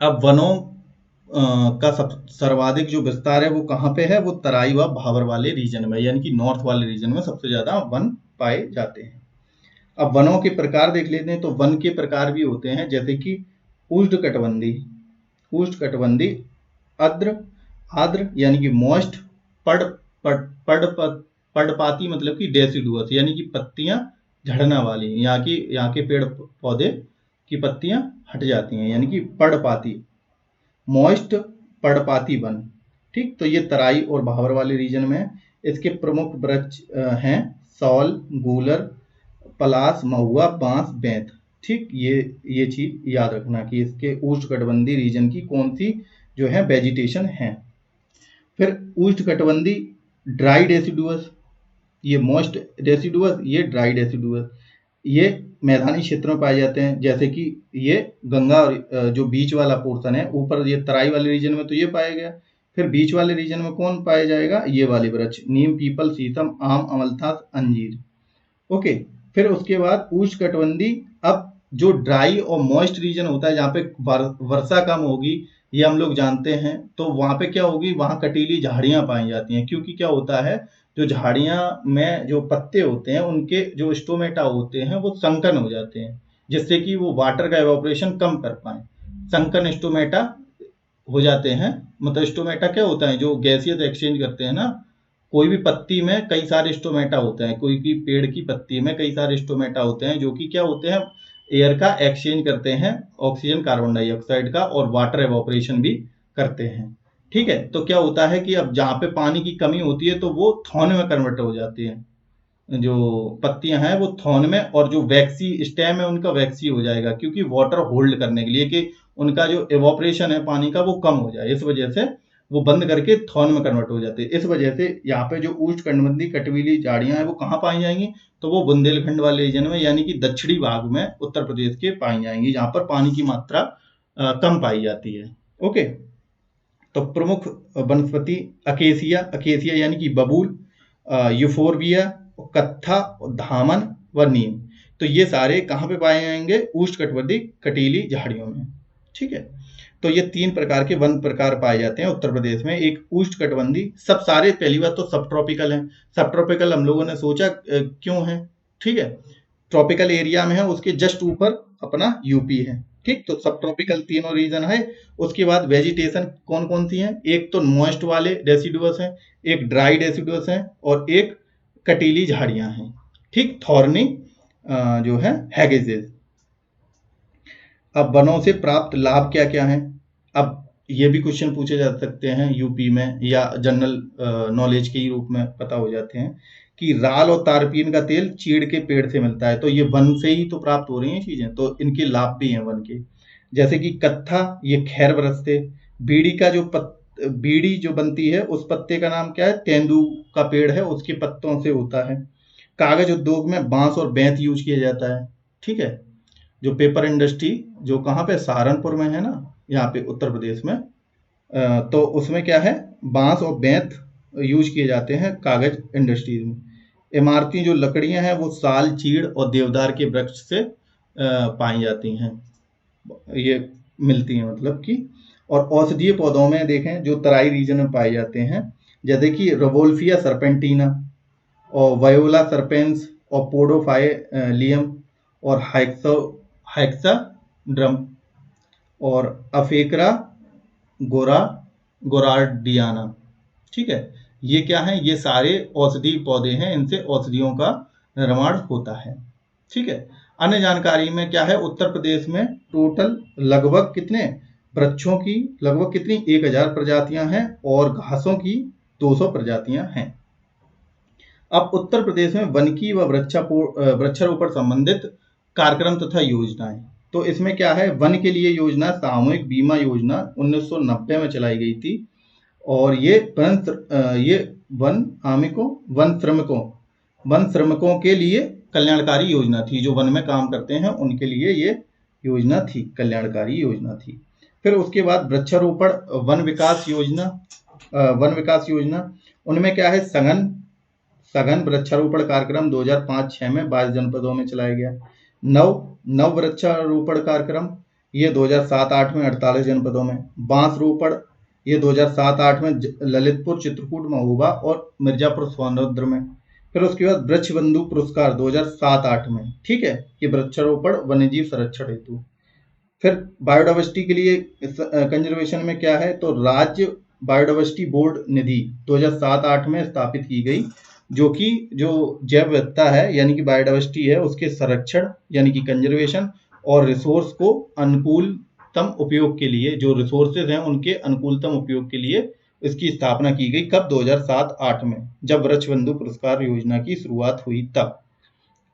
अब वनों का सर्वाधिक जो विस्तार है वो कहाँ पे है, वो तराई व भाबर वाले रीजन में, यानी कि नॉर्थ वाले रीजन में सबसे ज्यादा वन पाए जाते हैं। अब वनों के प्रकार देख लेते हैं। तो वन के प्रकार भी होते हैं, जैसे कि उष्णकटिबंधी, आर्द्र आर्द्र यानी कि मॉइस्ट, पड़ पड़ पड़ पर्णपाती मतलब कि डेसिडुअस यानी कि पत्तियां झड़ना वाली, यहाँ के पेड़ पौधे की पत्तियां हट जाती हैं यानी कि पर्णपाती, मॉइस्ट पर्णपाती वन। ठीक, तो ये तराई और भावर वाले रीजन में है। इसके प्रमुख वृक्ष हैं सौल, गूलर, पलास, महुआ, बांस, बेंत। ठीक, ये चीज याद रखना कि इसके उष्णकटिबंधीय रीजन की कौन सी जो है वेजिटेशन है। फिर उष्णकटिबंधी ड्राई डेसिडुअस, ये मॉइस्ट डेसिडुअस, ये ड्राई डेसिडुअस। ये मैदानी क्षेत्रों में पाए जाते हैं, जैसे कि ये गंगा जो बीच वाला पोर्शन है ऊपर, ये तराई वाले रीजन में तो ये पाया गया। फिर बीच वाले रीजन में कौन पाया जाएगा, ये वाले वृक्ष, नीम, पीपल, शीशम, आम, अमलतास, अंजीर। ओके, फिर उसके बाद उष्णकटिबंधी, अब जो ड्राई और मॉइस्ट रीजन होता है जहाँ पे वर्षा कम होगी, ये हम लोग जानते हैं, तो वहां पे क्या होगी, वहां कटीली झाड़ियां पाई जाती हैं। क्योंकि क्या होता है, जो झाड़ियां में जो पत्ते होते हैं उनके जो स्टोमेटा होते हैं वो संकन हो जाते हैं, जिससे कि वो वाटर का एवापोरेशन कम कर पाए। संकन स्टोमेटा हो जाते हैं, मतलब स्टोमेटा क्या होता है, जो गैसियस एक्सचेंज करते हैं ना, कोई भी पत्ती में कई सारे स्टोमेटा होते हैं, कोई भी पेड़ की पत्ती में कई सारे स्टोमेटा होते हैं, जो कि क्या होते हैं, एयर का एक्सचेंज करते हैं, ऑक्सीजन कार्बन डाइऑक्साइड का, और वाटर एवापोरेशन भी करते हैं। ठीक है, तो क्या होता है कि अब जहाँ पे पानी की कमी होती है तो वो थॉन में कन्वर्ट हो जाती है, जो पत्तियां हैं वो थॉन में, और जो वैक्सी स्टेम है उनका वैक्सी हो जाएगा, क्योंकि वाटर होल्ड करने के लिए कि उनका जो एवापोरेशन है पानी का वो कम हो जाए, इस वजह से वो बंद करके थॉन में कन्वर्ट हो जाते हैं। इस वजह से यहाँ पे जो उष्णकटिबंधीय कटिबंधी झाड़ियां हैं वो कहाँ पाई जाएंगी, तो वो बुंदेलखंड वाले रीजन में यानी कि दक्षिणी भाग में उत्तर प्रदेश के पाई जाएंगी, जहां पर पानी की मात्रा कम पाई जाती है। ओके, तो प्रमुख वनस्पति अकेसिया यानी कि बबूल, यूफोरबिया, कत्था, धामन व नीम। तो ये सारे कहाँ पे पाए जाएंगे, उष्णकटिबंधीय कटीली झाड़ियों में। ठीक है, तो ये 3 प्रकार के वन प्रकार पाए जाते हैं उत्तर प्रदेश में। एक उष्णकटिबंधीय, सब सारे, पहली बात तो सब ट्रॉपिकल हैं। सब ट्रॉपिकल हम लोगों ने सोचा क्यों है, ठीक है, ट्रॉपिकल एरिया में है, उसके जस्ट ऊपर अपना यूपी है। ठीक, तो सब ट्रॉपिकल तीनों रीजन है। उसके बाद वेजिटेशन कौन कौन सी है, एक तो मॉइस्ट वाले डेसिडुअस है, एक ड्राई डेसिडुअस है, और एक कटीली झाड़ियां हैं। ठीक, थॉर्नी जो है हैगेजेस। अब वनों से प्राप्त लाभ क्या क्या है, अब ये भी क्वेश्चन पूछे जा सकते हैं यूपी में, या जनरल नॉलेज के रूप में पता हो जाते हैं कि राल और तारपीन का तेल चीड़ के पेड़ से मिलता है, तो ये वन से ही तो प्राप्त हो रही हैं चीजें, तो इनके लाभ भी हैं वन के। जैसे कि कत्था, ये खैर वृक्ष से, बीड़ी का जो बीड़ी जो बनती है उस पत्ते का नाम क्या है, तेंदू का पेड़ है, उसके पत्तों से होता है। कागज उद्योग में बांस और बेंत यूज किया जाता है। ठीक है, जो पेपर इंडस्ट्री जो कहाँ पे, सहारनपुर में है ना, यहाँ पे उत्तर प्रदेश में, तो उसमें क्या है, बांस और बेंत यूज किए जाते हैं कागज इंडस्ट्रीज में। इमारती जो लकड़ियां हैं वो साल, चीड़ और देवदार के वृक्ष से पाई जाती हैं, ये मिलती हैं मतलब कि। और औषधीय पौधों में देखें जो तराई रीजन में पाए जाते हैं, जैसे कि रवोल्फिया सर्पेंटिना और वायोला सर्पेंस और पोडोफाइलियम और हाइक्साड्रम और अफेक्रा गोरार्डियाना। ठीक है, ये क्या है, ये सारे औषधीय पौधे हैं, इनसे औषधियों का निर्माण होता है। ठीक है, अन्य जानकारी में क्या है, उत्तर प्रदेश में टोटल लगभग कितने वृक्षों की, लगभग कितनी 1000 प्रजातियां हैं, और घासों की 200 प्रजातियां हैं। अब उत्तर प्रदेश में वन की व वृक्षारोपण संबंधित कार्यक्रम तथा योजनाएं, तो इसमें क्या है, वन के लिए योजना सामूहिक बीमा योजना 1990 में चलाई गई थी, और ये वन श्रमिकों के लिए कल्याणकारी योजना थी, जो वन में काम करते हैं उनके लिए ये योजना थी, कल्याणकारी योजना थी। फिर उसके बाद वृक्षारोपण वन विकास योजना, उनमें क्या है, सघन वृक्षारोपण कार्यक्रम 2005-6 में 22 जनपदों में चलाया गया। नव वृक्षारोपण कार्यक्रम ये 2007-8 में 48 जनपदों में। बांस रोपण ये 2007-8 में ललितपुर, चित्रकूट, महोबा और मिर्जापुर, सोनभद्र में। फिर उसके बाद वृक्ष बंधु पुरस्कार 2007-8 में, ठीक है, ये वृक्षारोपण वन्यजीव संरक्षण हेतु। फिर बायोडाइवर्सिटी के लिए कंजर्वेशन में क्या है, तो राज्य बायोडाइवर्सिटी बोर्ड निधि 2007-8 में स्थापित की गई, जो कि जो जैव विविधता है यानी कि बायोडाइवर्सिटी है उसके संरक्षण यानी कि कंजर्वेशन और रिसोर्स को अनुकूलतम उपयोग के लिए, जो रिसोर्सेज हैं उनके अनुकूलतम उपयोग के लिए इसकी स्थापना की गई। कब? 2007-8 में, जब वृक्ष बंधु पुरस्कार योजना की शुरुआत हुई तब।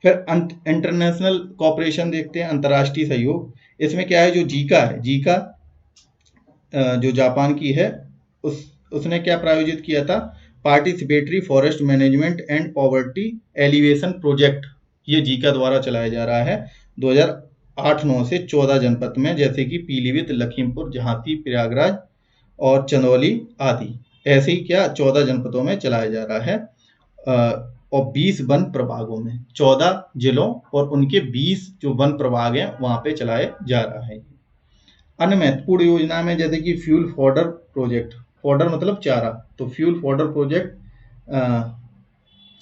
फिर इंटरनेशनल कॉपरेशन देखते हैं, अंतर्राष्ट्रीय सहयोग। इसमें क्या है, जो जीका है, जीका जो जापान की है, उसने क्या प्रायोजित किया था, participatory forest management and poverty alleviation project, ये जीका द्वारा चलाया जा रहा है 2008-9 से 14 जनपद में, जैसे कि पीलीभीत, लखीमपुर, झांसी, प्रयागराज और चंदौली आदि। ऐसे ही क्या 14 जनपदों में चलाया जा रहा है और 20 वन प्रभागों में, 14 जिलों और उनके 20 जो वन प्रभाग हैं वहां पे चलाया जा रहा है। अन्य महत्वपूर्ण योजना में जैसे कि फ्यूल फॉडर प्रोजेक्ट, फॉडर मतलब चारा, तो फ्यूल फॉडर प्रोजेक्ट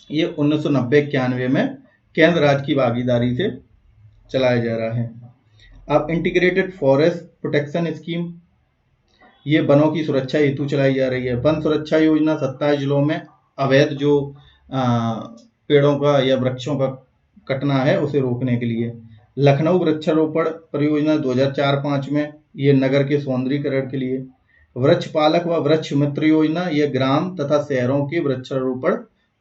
ये 1990-91 में केंद्र राज्य की भागीदारी से चलाया जा रहा है। अब इंटीग्रेटेड फॉरेस्ट प्रोटेक्शन स्कीम, ये वनों की सुरक्षा हेतु चलाई जा रही है। वन सुरक्षा योजना 27 जिलों में अवैध जो पेड़ों का या वृक्षों का कटना है उसे रोकने के लिए। लखनऊ वृक्षारोपण परियोजना 2004-5 में, ये नगर के सौंदर्यीकरण के लिए। वृक्ष पालक व वृक्ष मित्र योजना, ये ग्राम तथा शहरों के वृक्षारोपण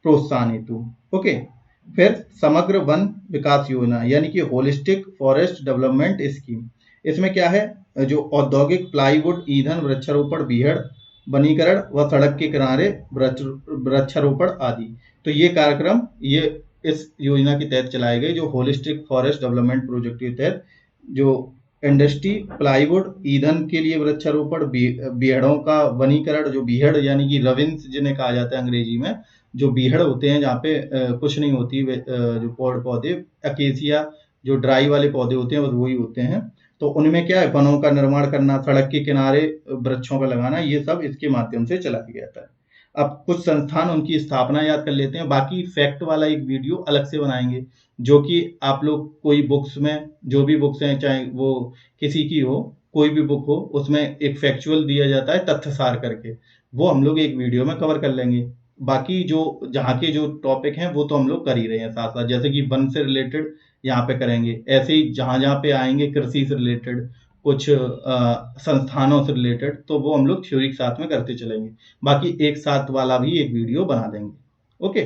प्रोत्साहन हेतु। ओके, फिर समग्र वन विकास योजना यानी कि होलिस्टिक फॉरेस्ट डेवलपमेंट स्कीम, इसमें क्या है, जो औद्योगिक प्लाईवुड ईंधन वृक्षारोपण बीहड़ वनीकरण व सड़क के किनारे वृक्षारोपण आदि। तो ये कार्यक्रम ये इस योजना के तहत चलाए गए, जो होलिस्टिक फॉरेस्ट डेवलपमेंट प्रोजेक्ट के तहत, जो इंडस्ट्री प्लाईवुड ईंधन के लिए वृक्षारोपण, बीहड़ों का वनीकरण, जो बीहड़ यानी कि रविन्स जिन्हें कहा जाता है अंग्रेजी में, जो बीहड़ होते हैं जहाँ पे कुछ नहीं होती, जो पौधे अकेसिया जो ड्राई वाले पौधे होते हैं बस वही होते हैं, तो उनमें क्या है, वनों का निर्माण करना, सड़क के किनारे वृक्षों का लगाना, ये सब इसके माध्यम से चला गया था। अब कुछ संस्थान उनकी स्थापना याद कर लेते हैं, बाकी फैक्ट वाला एक वीडियो अलग से बनाएंगे, जो कि आप लोग कोई बुक्स में, जो भी बुक्स हैं चाहे वो किसी की हो, कोई भी बुक हो, उसमें एक फैक्चुअल दिया जाता है तथ्यसार करके, वो हम लोग एक वीडियो में कवर कर लेंगे। बाकी जो जहाँ के जो टॉपिक हैं वो तो हम लोग कर ही रहे हैं साथ साथ, जैसे कि वन से रिलेटेड यहाँ पे करेंगे, ऐसे ही जहाँ जहाँ पे आएंगे कृषि से रिलेटेड, कुछ संस्थानों से रिलेटेड, तो वो हम लोग थ्योरी के साथ में करते चलेंगे। बाकी एक साथ वाला भी एक वीडियो बना देंगे। ओके,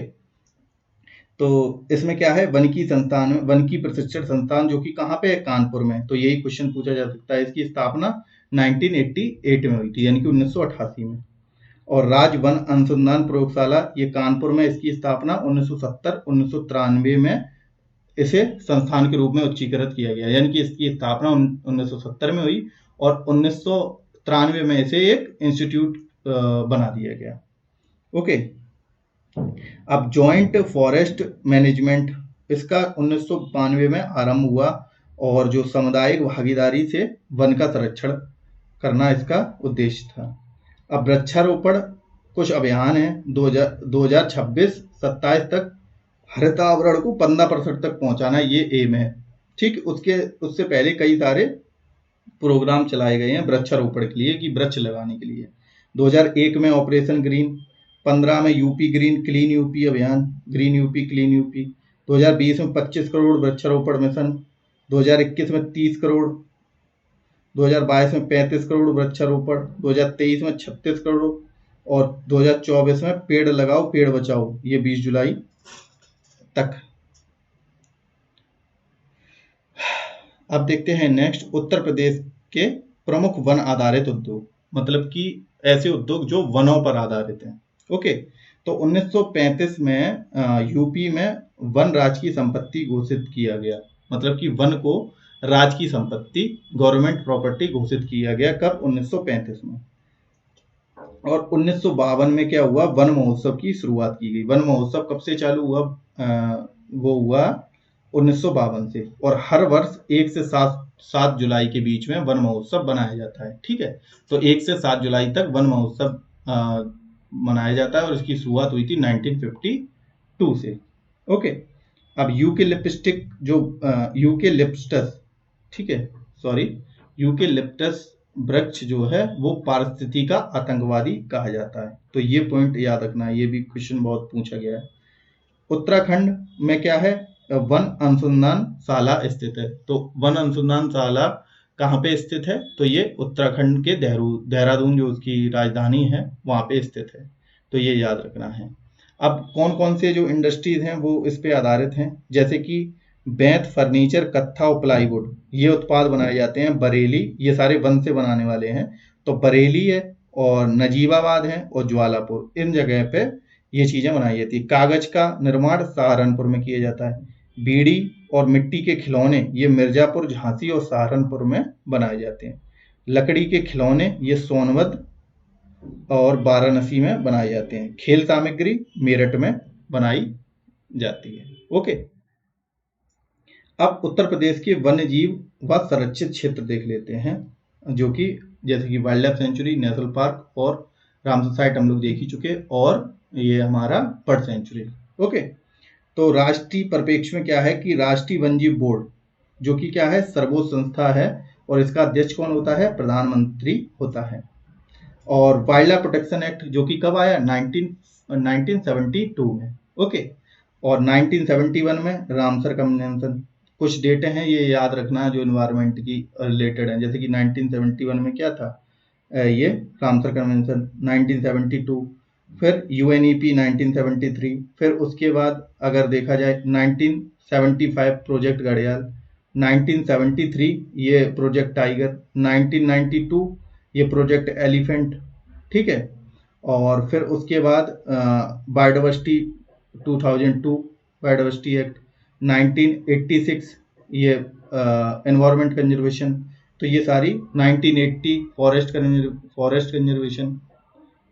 तो इसमें क्या है, वन की संस्थान, वन की प्रशिक्षण संस्थान जो कि कहाँ पे है, कानपुर में, तो यही क्वेश्चन पूछा जा सकता है। इसकी स्थापना 1988 में हुई थी, यानी कि 1988 में। और राज्य वन अनुसंधान प्रयोगशाला, ये कानपुर में, इसकी स्थापना 1970-1993 में इसे संस्थान के रूप में उच्चीकृत किया गया, यानी कि इसकी स्थापना 1970 में हुई और 1993 में इसे एक इंस्टीट्यूट बना दिया गया। ओके, अब जॉइंट फॉरेस्ट मैनेजमेंट, इसका 1992 में आरंभ हुआ और जो सामुदायिक भागीदारी से वन का संरक्षण करना इसका उद्देश्य था। अब वृक्षारोपण कुछ अभियान है, 2026-27 तक हरित आवरण को 15% तक पहुंचाना, ये एम है। ठीक, उससे पहले कई सारे प्रोग्राम चलाए गए हैं वृक्षारोपण के लिए, कि वृक्ष लगाने के लिए। 2001 में ऑपरेशन ग्रीन, 15 में यूपी ग्रीन क्लीन यूपी अभियान, ग्रीन यूपी क्लीन यूपी, 2020 में 25 करोड़ वृक्षारोपण मिशन, 2021 में 30 करोड़, 2022 में 35 करोड़ वृक्षारोपण, 2023 में 36 करोड़ और 2024 में पेड़ लगाओ पेड़ बचाओ, ये 20 जुलाई तक। अब देखते हैं नेक्स्ट, उत्तर प्रदेश के प्रमुख वन आधारित उद्योग, मतलब कि ऐसे उद्योग जो वनों पर आधारित हैं। ओके, तो 1935 में यूपी में वन राज्य की संपत्ति घोषित किया गया, मतलब कि वन को राज्य की संपत्ति, गवर्नमेंट प्रॉपर्टी घोषित किया गया। कब? 1935 में। और 1952 में क्या हुआ, वन महोत्सव की शुरुआत की गई। वन महोत्सव कब से चालू हुआ? वो हुआ 1952 से, और हर वर्ष 1 से 7 जुलाई के बीच में वन महोत्सव बनाया जाता है। ठीक है, तो 1 से 7 जुलाई तक वन महोत्सव मनाया जाता है और इसकी शुरुआत हुई थी 1952 2 से। ओके, अब यूकेलिप्टिक जो यूकेलिप्टस, ठीक है, सॉरी, यूकेलिप्टस वृक्ष जो है वो पारिस्थितिकी का आतंकवादी कहा जाता है। तो ये पॉइंट याद रखना है, ये भी क्वेश्चन बहुत पूछा गया है। उत्तराखंड में क्या है, वन अनुसंधानशाला स्थित है। तो वन अनुसंधानशाला कहाँ पे स्थित है, तो ये उत्तराखंड के देहरादून जो उसकी राजधानी है वहाँ पे स्थित है। तो ये याद रखना है। अब कौन कौन से जो इंडस्ट्रीज हैं वो इस पे आधारित हैं, जैसे कि बेंत फर्नीचर, कत्था और प्लाईवुड, ये उत्पाद बनाए जाते हैं। बरेली, ये सारे वन से बनाने वाले हैं। तो बरेली है और नजीबाबाद है और ज्वालापुर, इन जगह पे ये चीजें बनाई जाती है। कागज का निर्माण सहारनपुर में किया जाता है। बीड़ी और मिट्टी के खिलौने ये मिर्जापुर, झांसी और सहारनपुर में बनाए जाते हैं। लकड़ी के खिलौने ये सोनभद्र और वाराणसी में बनाए जाते हैं। खेल सामग्री मेरठ में बनाई जाती है। ओके, अब उत्तर प्रदेश के वन्य जीव व संरक्षित क्षेत्र देख लेते हैं, जो कि जैसे कि wild life sanctuary, national park और रामसर साइट हम लोग देख ही चुके, और ये हमारा बर्ड सेंचुरी। ओके, तो राष्ट्रीय परिप्रेक्ष्य में क्या है कि राष्ट्रीय वन्यजीव बोर्ड जो कि क्या है, सर्वोच्च संस्था है, और इसका अध्यक्ष कौन होता है, प्रधानमंत्री होता है। और वाइल्ड लाइफ प्रोटेक्शन एक्ट जो कि कब आया, 1972 में। ओके, और 1971 में रामसर कन्वेंशन। कुछ डेटे हैं ये याद रखना जो इन्वायरमेंट की रिलेटेड है, जैसे कि 1971 में क्या था, ये रामसर कन्वेंशन। 1972 फिर यूएनईपी 1973, फिर उसके बाद अगर देखा जाए 1975 प्रोजेक्ट घड़ियाल, 1973 ये प्रोजेक्ट टाइगर, 1992 ये प्रोजेक्ट एलिफेंट, ठीक है। और फिर उसके बाद बायोडाइवर्सिटी 2002 बायोडाइवर्सिटी एक्ट, 1986 ये एनवायरनमेंट कंजर्वेशन। तो ये सारी 1980 फॉरेस्ट कंजर्वेशन,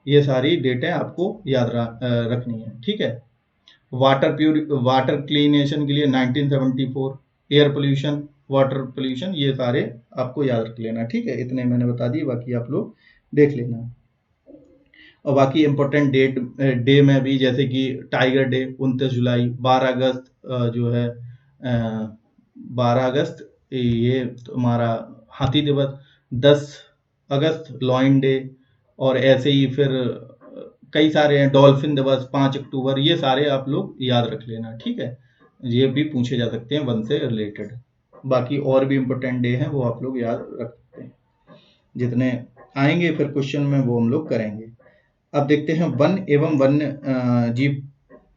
ये सारी डेटें आपको याद रखनी है, ठीक है। वाटर क्लीनेशन के लिए 1974, एयर पोल्यूशन, वाटर पोल्यूशन, ये सारे आपको याद रख लेना, ठीक है। इतने मैंने बता दिए, बाकी आप लोग देख लेना। और बाकी इम्पोर्टेंट डे में भी, जैसे कि टाइगर डे 29 जुलाई, 12 अगस्त जो है 12 अगस्त ये तुम्हारा हाथी दिवस, 10 अगस्त लॉइन डे, और ऐसे ही फिर कई सारे हैं, डॉल्फिन दिवस 5 अक्टूबर, ये सारे आप लोग याद रख लेना, ठीक है। ये भी पूछे जा सकते हैं वन से रिलेटेड। बाकी और भी इम्पोर्टेंट डे हैं वो आप लोग याद रख सकते हैं, जितने आएंगे फिर क्वेश्चन में वो हम लोग करेंगे। अब देखते हैं वन एवं वन्य जीव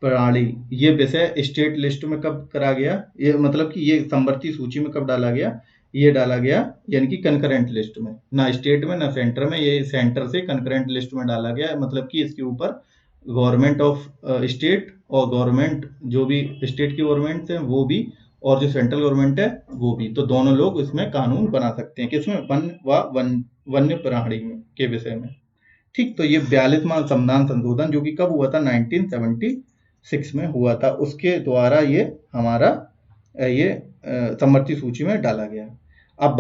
प्रणाली, ये विषय स्टेट लिस्ट में कब करा गया, ये मतलब कि ये समवर्ती सूची में कब डाला गया, ये डाला गया यानी कि कंकरेंट लिस्ट में, ना स्टेट में ना सेंटर में, ये सेंटर से कंकरेंट लिस्ट में डाला गया, मतलब कि इसके ऊपर गवर्नमेंट ऑफ स्टेट और गवर्नमेंट जो भी स्टेट की गवर्नमेंट है वो भी, और जो सेंट्रल गवर्नमेंट है वो भी, तो दोनों लोग इसमें कानून बना सकते हैं, किसमें, वन्य प्राणी के विषय में, ठीक। तो ये 42वां संविधान संशोधन जो कि कब हुआ था, 1976 में हुआ था, उसके द्वारा ये हमारा ये समवर्ती सूची में डाला गया। अब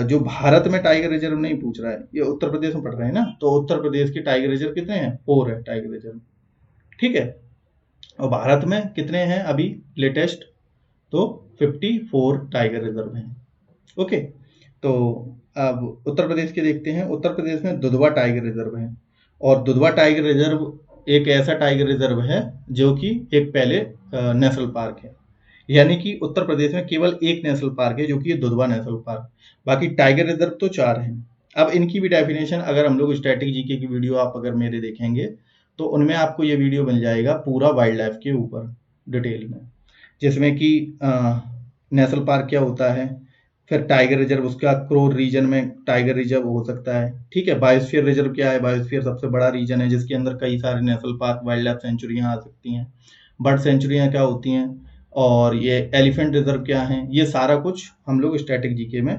जो भारत में टाइगर रिजर्व नहीं पूछ रहा है, ये उत्तर प्रदेश में पढ़ रहे हैं ना, तो उत्तर प्रदेश के टाइगर रिजर्व कितने हैं, 4 है टाइगर रिजर्व, ठीक है। और भारत में कितने हैं अभी लेटेस्ट, तो 54 टाइगर रिजर्व हैं। ओके, तो अब उत्तर प्रदेश के देखते हैं। उत्तर प्रदेश में दुधवा टाइगर रिजर्व है, और दुधवा टाइगर रिजर्व एक ऐसा टाइगर रिजर्व है जो कि एक पहले नेशनल पार्क है, यानी कि उत्तर प्रदेश में केवल एक नेशनल पार्क है जो कि दुधवा नेशनल पार्क, बाकी टाइगर रिजर्व तो 4 हैं। अब इनकी भी डेफिनेशन अगर हम लोग स्टैटिक जीके की वीडियो आप अगर मेरे देखेंगे तो उनमें आपको ये वीडियो मिल जाएगा पूरा वाइल्ड लाइफ के ऊपर डिटेल में, जिसमें कि नेशनल पार्क क्या होता है, फिर टाइगर रिजर्व उसका क्रोर रीजन में टाइगर रिजर्व हो सकता है, ठीक है। बायोस्फीयर रिजर्व क्या है, बायोस्फीयर सबसे बड़ा रीजन है जिसके अंदर कई सारे नेशनल पार्क, वाइल्ड लाइफ सेंचुरियाँ आ सकती हैं। बर्ड सेंचुरियाँ क्या होती हैं, और ये एलिफेंट रिजर्व क्या है, ये सारा कुछ हम लोग स्टैटिक जीके में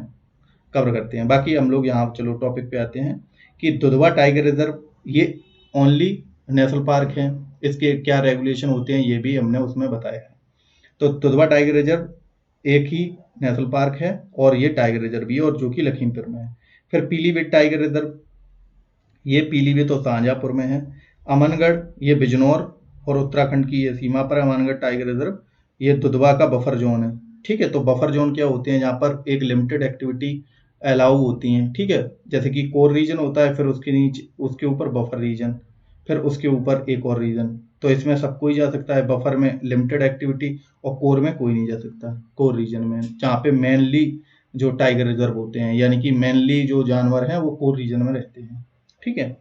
कवर करते हैं। बाकी हम लोग यहाँ चलो टॉपिक पे आते हैं कि दुधवा टाइगर रिजर्व ये ओनली नेशनल पार्क है, इसके क्या रेगुलेशन होते हैं ये भी हमने उसमें बताया है। तो दुधवा टाइगर रिजर्व एक ही नेशनल पार्क है और ये टाइगर रिजर्व भी है, और जो कि लखीमपुर में है। फिर पीलीभीत टाइगर रिजर्व, ये पीलीभीत और शाहजहाँपुर में है। अमनगढ़ ये बिजनौर और उत्तराखंड की ये सीमा पर है मानगढ़ टाइगर रिजर्व। ये दुधवा का बफर जोन है। ठीक है, तो बफर जोन क्या होते हैं, जहाँ पर एक लिमिटेड एक्टिविटी अलाउ होती हैं। ठीक है, जैसे कि कोर रीजन होता है, फिर उसके नीचे उसके ऊपर बफर रीजन, फिर उसके ऊपर एक और रीजन। तो इसमें सब कोई जा सकता है, बफर में लिमिटेड एक्टिविटी और कोर में कोई नहीं जा सकता। कोर रीजन में जहाँ पे मेनली जो टाइगर रिजर्व होते हैं, यानी कि मेनली जो जानवर हैं वो कोर रीजन में रहते हैं। ठीक है,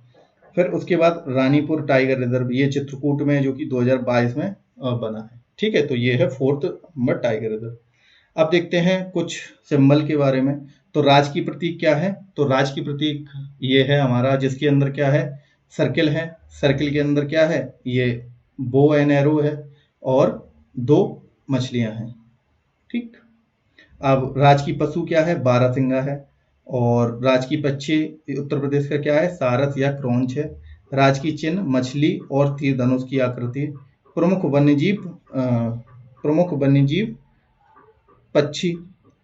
फिर उसके बाद रानीपुर टाइगर रिजर्व, ये चित्रकूट में, जो कि 2022 में बना है। ठीक है, तो ये है 4th नंबर टाइगर रिजर्व। अब देखते हैं कुछ सिंबल के बारे में। तो राज की प्रतीक क्या है, तो राज की प्रतीक ये है हमारा, जिसके अंदर क्या है, सर्किल है। सर्किल के अंदर क्या है, ये बो एंड एरो है और 2 मछलियां हैं। ठीक, अब राज की पशु क्या है, बारहसिंगा है। और राज की पक्षी उत्तर प्रदेश का क्या है, सारस या क्रॉन्च है। राज की चिन्ह मछली और तीर धनुष की आकृति। प्रमुख वन्यजीव पक्षी,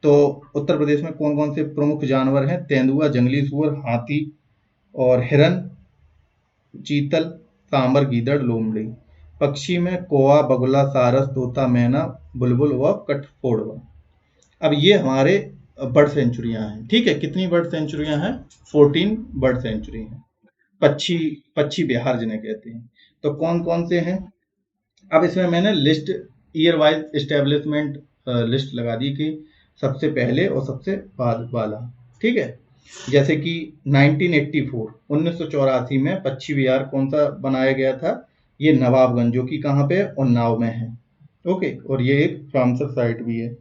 तो उत्तर प्रदेश में कौन कौन से प्रमुख जानवर हैं, तेंदुआ, जंगली सूअर, हाथी और हिरन, चीतल, सांबर, गीदड़, लोमड़ी। पक्षी में कौवा, बगुला, सारस, तोता, मैना, बुलबुल व कठफोड़वा। अब ये हमारे बर्ड सेंचुरियां हैं। ठीक है, कितनी बर्ड सेंचुरियां हैं, 14 बर्ड सेंचुरी हैं। पक्षी बिहार जिन्हें कहते हैं। तो कौन कौन से हैं, अब इसमें मैंने list year wise establishment list लगा दी कि सबसे पहले और सबसे बाद वाला। ठीक है, जैसे कि 1984 में पक्षी विहार कौन सा बनाया गया था, ये नवाबगंज, जो कि कहाँ पे, उन्नाव में है। ओके, और ये एक रामसर साइट भी है।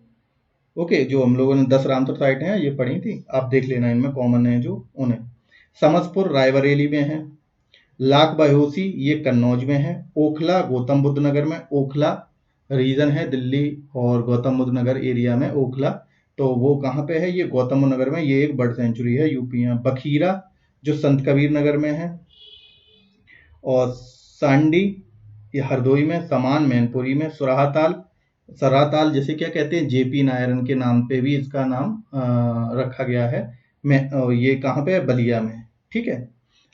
ओके, जो हम लोगों ने 10 रामसर साइट हैं ये पढ़ी थी, आप देख लेना, इनमें कॉमन है जो उन्हें। समसपुर रायबरेली में है। लाख बहोसी ये कन्नौज में है। ओखला गौतम बुद्ध नगर में, ओखला रीजन है दिल्ली और गौतम बुद्ध नगर एरिया में ओखला, तो वो कहाँ पे है, ये गौतम बुद्ध नगर में, ये एक बर्ड सेंचुरी है यूपी में। बखीरा जो संत कबीर नगर में है, और सांडी ये हरदोई में, समान मैनपुरी में। सराताल जैसे क्या कहते हैं, जेपी नायरन के नाम पे भी इसका नाम रखा गया है। ये कहाँ पे है, बलिया में। ठीक है,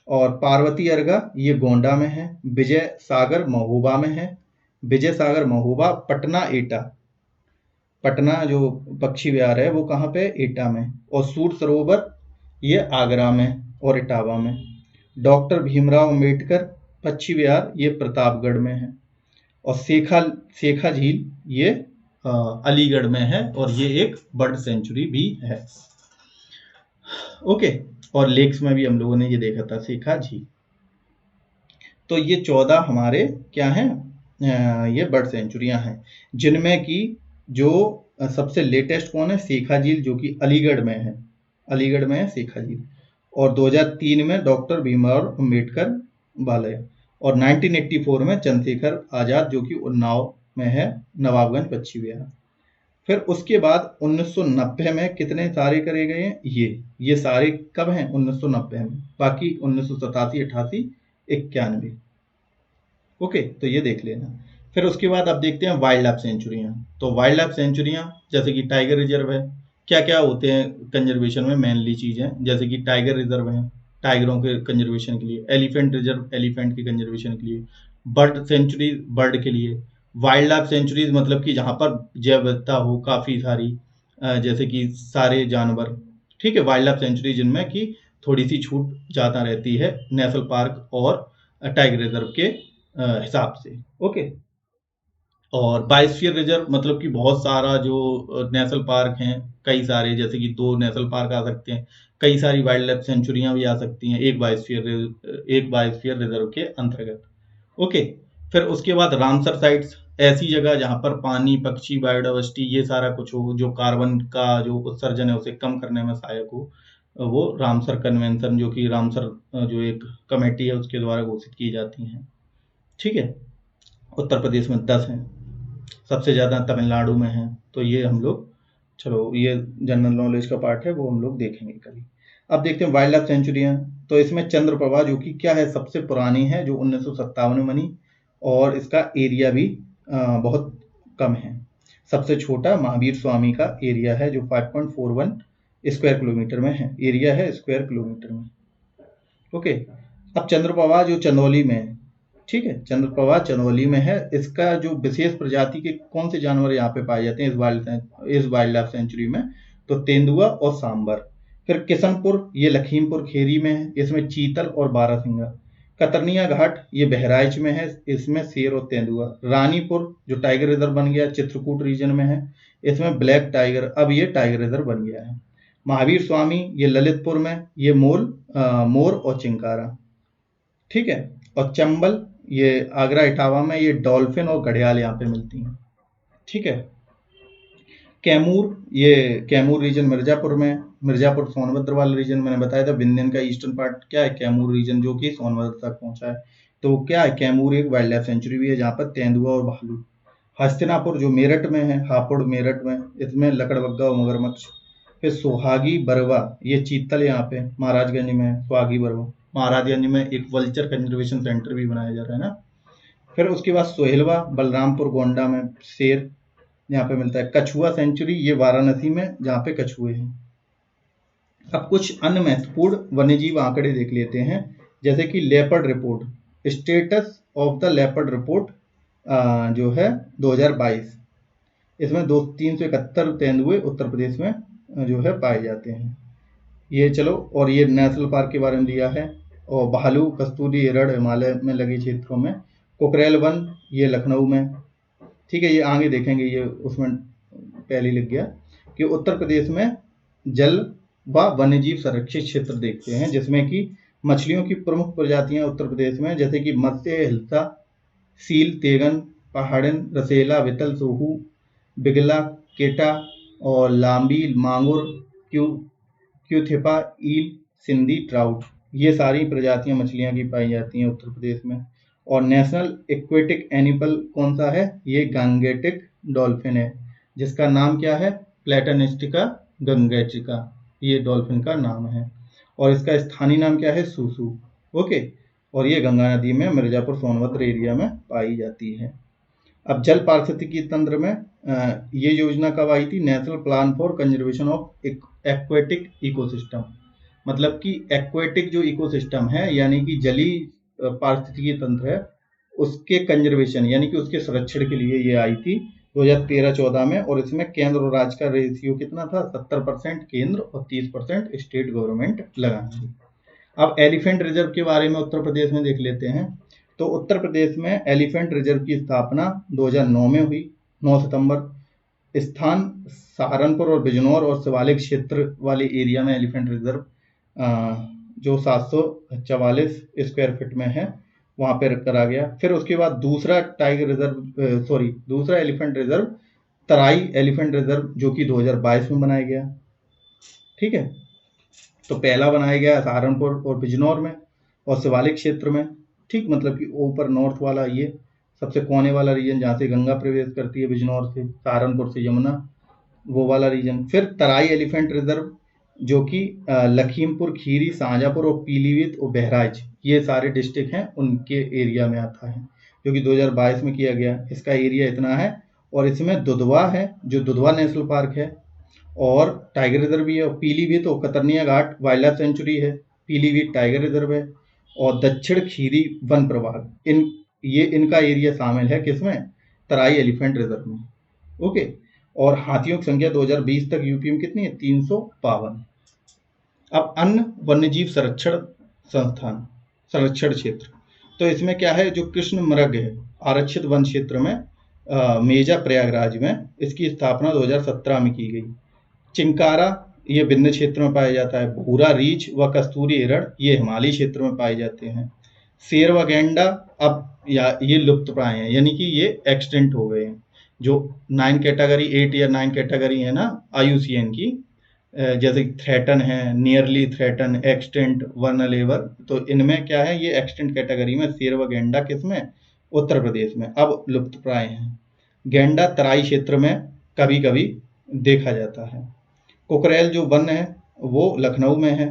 और पार्वती अर्गा ये गोंडा में है। विजय सागर महोबा में है। विजय सागर महोबा, पटना एटा, पटना जो पक्षी विहार है वो कहाँ पे, एटा में। और सूर सरोवर ये आगरा में और इटावा में। डॉक्टर भीमराव अंबेडकर पक्षी विहार ये प्रतापगढ़ में है। और सेखा झील ये अलीगढ़ में है, और ये एक बर्ड सेंचुरी भी है। ओके, और लेक्स में भी हम लोगों ने ये देखा था, सेखा झील। तो ये 14 हमारे क्या हैं, ये बर्ड सेंचुरियां हैं, जिनमें की जो सबसे लेटेस्ट कौन है, सेखा झील, जो कि अलीगढ़ में है। अलीगढ़ में है सेखा झील। और 2003 में डॉक्टर भीमराव अंबेडकर वाले, और 1984 में चंद्रशेखर आजाद, जो कि उन्नाव में है, नवाबगंज पक्षी विहार। फिर उसके बाद 1990 में कितने सारे करे गए हैं, ये सारे कब हैं, 1990 में। बाकी 1987, 88, 91। ओके, तो ये देख लेना। फिर उसके बाद अब देखते हैं वाइल्ड लाइफ सेंचुरियां। तो वाइल्ड लाइफ सेंचुरियां जैसे कि टाइगर रिजर्व है, क्या क्या होते हैं कंजर्वेशन में, मेनली चीजें जैसे कि टाइगर रिजर्व है टाइगरों के कंजर्वेशन के लिए, एलिफेंट रिजर्व एलिफेंट के कंजर्वेशन के लिए, बर्ड सेंचुरी बर्ड के लिए, वाइल्ड लाइफ सेंचुरीज मतलब कि जहाँ पर जैव विविधता हो काफी सारी, जैसे कि सारे जानवर। ठीक है, वाइल्ड लाइफ सेंचुरी जिनमें कि थोड़ी सी छूट ज्यादा रहती है नेशनल पार्क और टाइगर रिजर्व के हिसाब से। ओके, और बायोस्फीयर रिजर्व मतलब कि बहुत सारा जो नेशनल पार्क हैं, कई सारे, जैसे कि 2 नेशनल पार्क आ सकते हैं, कई सारी वाइल्ड लाइफ सेंचुरियां भी आ सकती हैं एक बायोस्फीयर रिजर्व के अंतर्गत। ओके, फिर उसके बाद रामसर साइट्स, ऐसी जगह जहां पर पानी, पक्षी, बायोडाइवर्सिटी ये सारा कुछ हो, जो कार्बन का जो उत्सर्जन है उसे कम करने में सहायक हो, वो रामसर कन्वेंशन, जो कि रामसर जो एक कमेटी है उसके द्वारा घोषित की जाती हैं। ठीक है, उत्तर प्रदेश में 10 हैं, सबसे ज़्यादा तमिलनाडु में है। तो ये हम लोग, चलो ये जनरल नॉलेज का पार्ट है, वो हम लोग देखेंगे कभी। अब देखते हैं वाइल्ड लाइफ सेंचुरियाँ। तो इसमें चंद्रप्रभा, जो कि क्या है, सबसे पुरानी है, जो 1957 में बनी, और इसका एरिया भी बहुत कम है। सबसे छोटा महावीर स्वामी का एरिया है, जो 5.41 स्क्वायर किलोमीटर में है, एरिया है स्क्वायर किलोमीटर में। ओके, अब चंद्रप्रभा जो चंदौली में है, ठीक है, चंद्रप्रभा चंदौली में है। इसका जो विशेष प्रजाति के कौन से जानवर यहाँ पे पाए जाते हैं इस वाइल्ड लाइफ सेंचुरी में, तो तेंदुआ और सांबर। फिर किशनपुर, ये लखीमपुर खीरी में है, इसमें चीतल और बारहसिंगा। कतरनिया घाट, ये बहराइच में है, इसमें शेर और तेंदुआ। रानीपुर जो टाइगर रिजर्व बन गया चित्रकूट रीजन में है, इसमें ब्लैक टाइगर, अब ये टाइगर रिजर्व बन गया है। महावीर स्वामी, ये ललितपुर में, ये मोर और चिंकारा। ठीक है, और चंबल, ये आगरा इटावा में, ये डॉल्फिन और घड़ियाल यहाँ पे मिलती हैं। ठीक है, कैमूर, ये कैमूर रीजन मिर्जापुर में, मिर्जापुर सोनभद्र वाला रीजन मैंने बताया था। विंध्यन का ईस्टर्न पार्ट क्या है, कैमूर रीजन, जो कि सोनभद्र तक पहुंचा है। तो क्या है, कैमूर एक वाइल्ड लाइफ सेंचुरी भी है जहाँ पर तेंदुआ और भालू। हस्तिनापुर जो मेरठ में है, हापुड़ मेरठ में, इसमें लकड़बग्गा और मगरमच्छ। फिर सोहागी बरवा, ये चीतल यहाँ पे महाराजगंज में है, सोहागी बरवा। महाराजगंज में एक वल्चर कंजर्वेशन सेंटर भी बनाया जा रहा है ना। फिर उसके बाद सोहेलवा, बलरामपुर गोंडा में शेर यहाँ पे मिलता है। कछुआ सेंचुरी, ये वाराणसी में, जहाँ पे कछुए हैं। अब कुछ अन्य महत्वपूर्ण वन्यजीव आंकड़े देख लेते हैं, जैसे कि leopard report, status of the leopard report जो है 2022। इसमें 371 तेंदुए उत्तर प्रदेश में जो है पाए जाते हैं। ये चलो, और ये नेशनल पार्क के बारे में दिया है। और भालू, कस्तूरी हिरण हिमालय में लगे क्षेत्रों में। कुकरेल वन, ये लखनऊ में। ठीक है, ये आगे देखेंगे, ये उसमें पहले लिख गया कि उत्तर प्रदेश में जल व वन्यजीव संरक्षित क्षेत्र देखते हैं, जिसमें कि मछलियों की प्रमुख प्रजातियां उत्तर प्रदेश में, जैसे कि मत्स्य, हिल्सा, सील, तेगन, पहाड़न, रसेला, वितल, सोहू, बिगला, केटा और लांबी, मांगुर, क्यूथिपा, ईल, सिंधी, ट्राउट, ये सारी प्रजातियां मछलियां की पाई जाती हैं उत्तर प्रदेश में। और नेशनल एक्वेटिक एनिमल कौन सा है, ये गंगेटिक डॉल्फिन है, जिसका नाम क्या है, प्लेटानिस्टिका गंगेटिका, ये डॉल्फिन का नाम है। और इसका स्थानीय नाम क्या है, सूसू। ओके, और ये गंगा नदी में मिर्जापुर सोनभद्र एरिया में पाई जाती है। अब जल पारिस्थितिकी तंत्र में ये योजना कब आई थी, national plan for conservation of aquatic ecosystem. मतलब कि एक्वेटिक जो इकोसिस्टम है, यानी कि जली पारिस्थितिकी तंत्र है, उसके कंजर्वेशन यानी कि उसके संरक्षण के लिए ये आई थी 2013-14 में। और इसमें केंद्र और राज्य का रेशियो कितना था, 70% केंद्र और 30% स्टेट गवर्नमेंट लगाएंगे। अब एलिफेंट रिजर्व के बारे में उत्तर प्रदेश में देख लेते हैं। तो उत्तर प्रदेश में एलिफेंट रिजर्व की स्थापना 2009 में हुई, 9 सितंबर। स्थान सहारनपुर और बिजनौर और शिवालिक क्षेत्र वाले एरिया में एलिफेंट रिजर्व जो 744 स्क्वायर फीट में है, वहां पर करा गया। फिर उसके बाद दूसरा दूसरा एलिफेंट रिजर्व तराई एलिफेंट रिजर्व, जो कि 2022 में बनाया गया। ठीक है, तो पहला बनाया गया सहारनपुर और बिजनौर में और शिवालिक क्षेत्र में। ठीक, मतलब कि ऊपर नॉर्थ वाला, ये सबसे कोने वाला रीजन जहाँ से गंगा प्रवेश करती है, बिजनौर से, सहारनपुर से यमुना, वो वाला रीजन। फिर तराई एलिफेंट रिजर्व, जो कि लखीमपुर खीरी, शाहजहाँपुर और पीलीभीत और बहराइच, ये सारे डिस्ट्रिक्ट हैं, उनके एरिया में आता है, जो कि 2022 में किया गया। इसका एरिया इतना है। और इसमें दुधवा है, जो दुधवा नेशनल पार्क है, और टाइगर रिजर्व भी है। और पीलीभीत और कतरनिया घाट वाइल्ड लाइफ सेंचुरी है, पीलीभीत टाइगर रिजर्व है, और दक्षिण खीरी वन प्रभाग, इनका एरिया शामिल है किसमें, तराई एलिफेंट रिजर्व में। ओके, और हाथियों की संख्या 2020 तक यूपी में कितनी है, 352। अब अन्य वन्यजीव संरक्षण संस्थान, संरक्षण क्षेत्र, तो इसमें क्या है, जो कृष्ण मृग है आरक्षित वन क्षेत्र में, मेजा प्रयागराज में, इसकी स्थापना 2017 में की गई। चिंकारा, ये विंध्य क्षेत्र में पाया जाता है। भूरा रीछ व कस्तूरी हिरण, ये हिमालयी क्षेत्र में पाए जाते हैं। शेर व गैंडा अब ये लुप्त प्राय हैं, यानी कि ये एक्सटेंट हो गए हैं। जो 8 या 9 कैटेगरी है ना IUCN की, जैसे थ्रेटन है, नियरली थ्रेटन, एक्सटेंट, वनलेवर, तो इनमें क्या है, ये एक्सटेंट कैटेगरी में शेर व गैंडा किसमें, उत्तर प्रदेश में अब लुप्त प्राय हैं। गैंडा तराई क्षेत्र में कभी कभी देखा जाता है। कुकरेल जो वन है वो लखनऊ में है।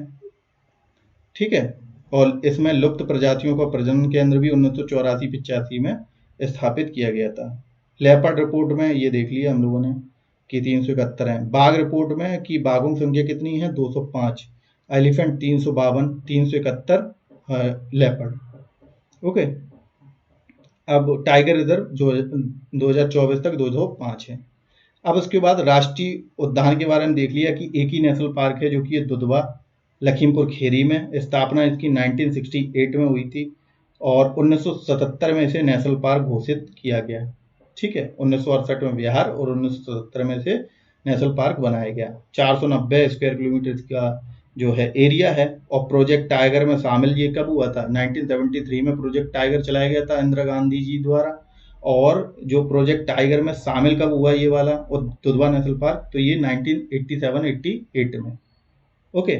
ठीक है, और इसमें लुप्त प्रजातियों का प्रजनन केंद्र भी 1984-85 में स्थापित किया गया था। लेपर्ड रिपोर्ट में ये देख लिया हम लोगों ने कि 371 है। बाघ रिपोर्ट में कि बाघों की संख्या कितनी है, 205। Elephant 352, 371 leopard. ओके, अब टाइगर रिजर्व जो 2024 तक 205 है। अब उसके बाद राष्ट्रीय उद्यान के बारे में देख लिया कि एक ही नेशनल पार्क है जो कि ये दुधवा लखीमपुर खीरी में। स्थापना इसकी 1968 में हुई थी और 1977 में इसे नेशनल पार्क घोषित किया गया। ठीक है, 1968 में बिहार और 1977 में इसे नेशनल पार्क बनाया गया। 490 स्क्वायर किलोमीटर का जो है एरिया है। और प्रोजेक्ट टाइगर में शामिल ये कब हुआ था? 1973 में प्रोजेक्ट टाइगर चलाया गया था इंदिरा गांधी जी द्वारा। और जो प्रोजेक्ट टाइगर में शामिल कब हुआ ये वाला और दुधवा नेशनल पार्क? तो ये 1987-88 में। ओके।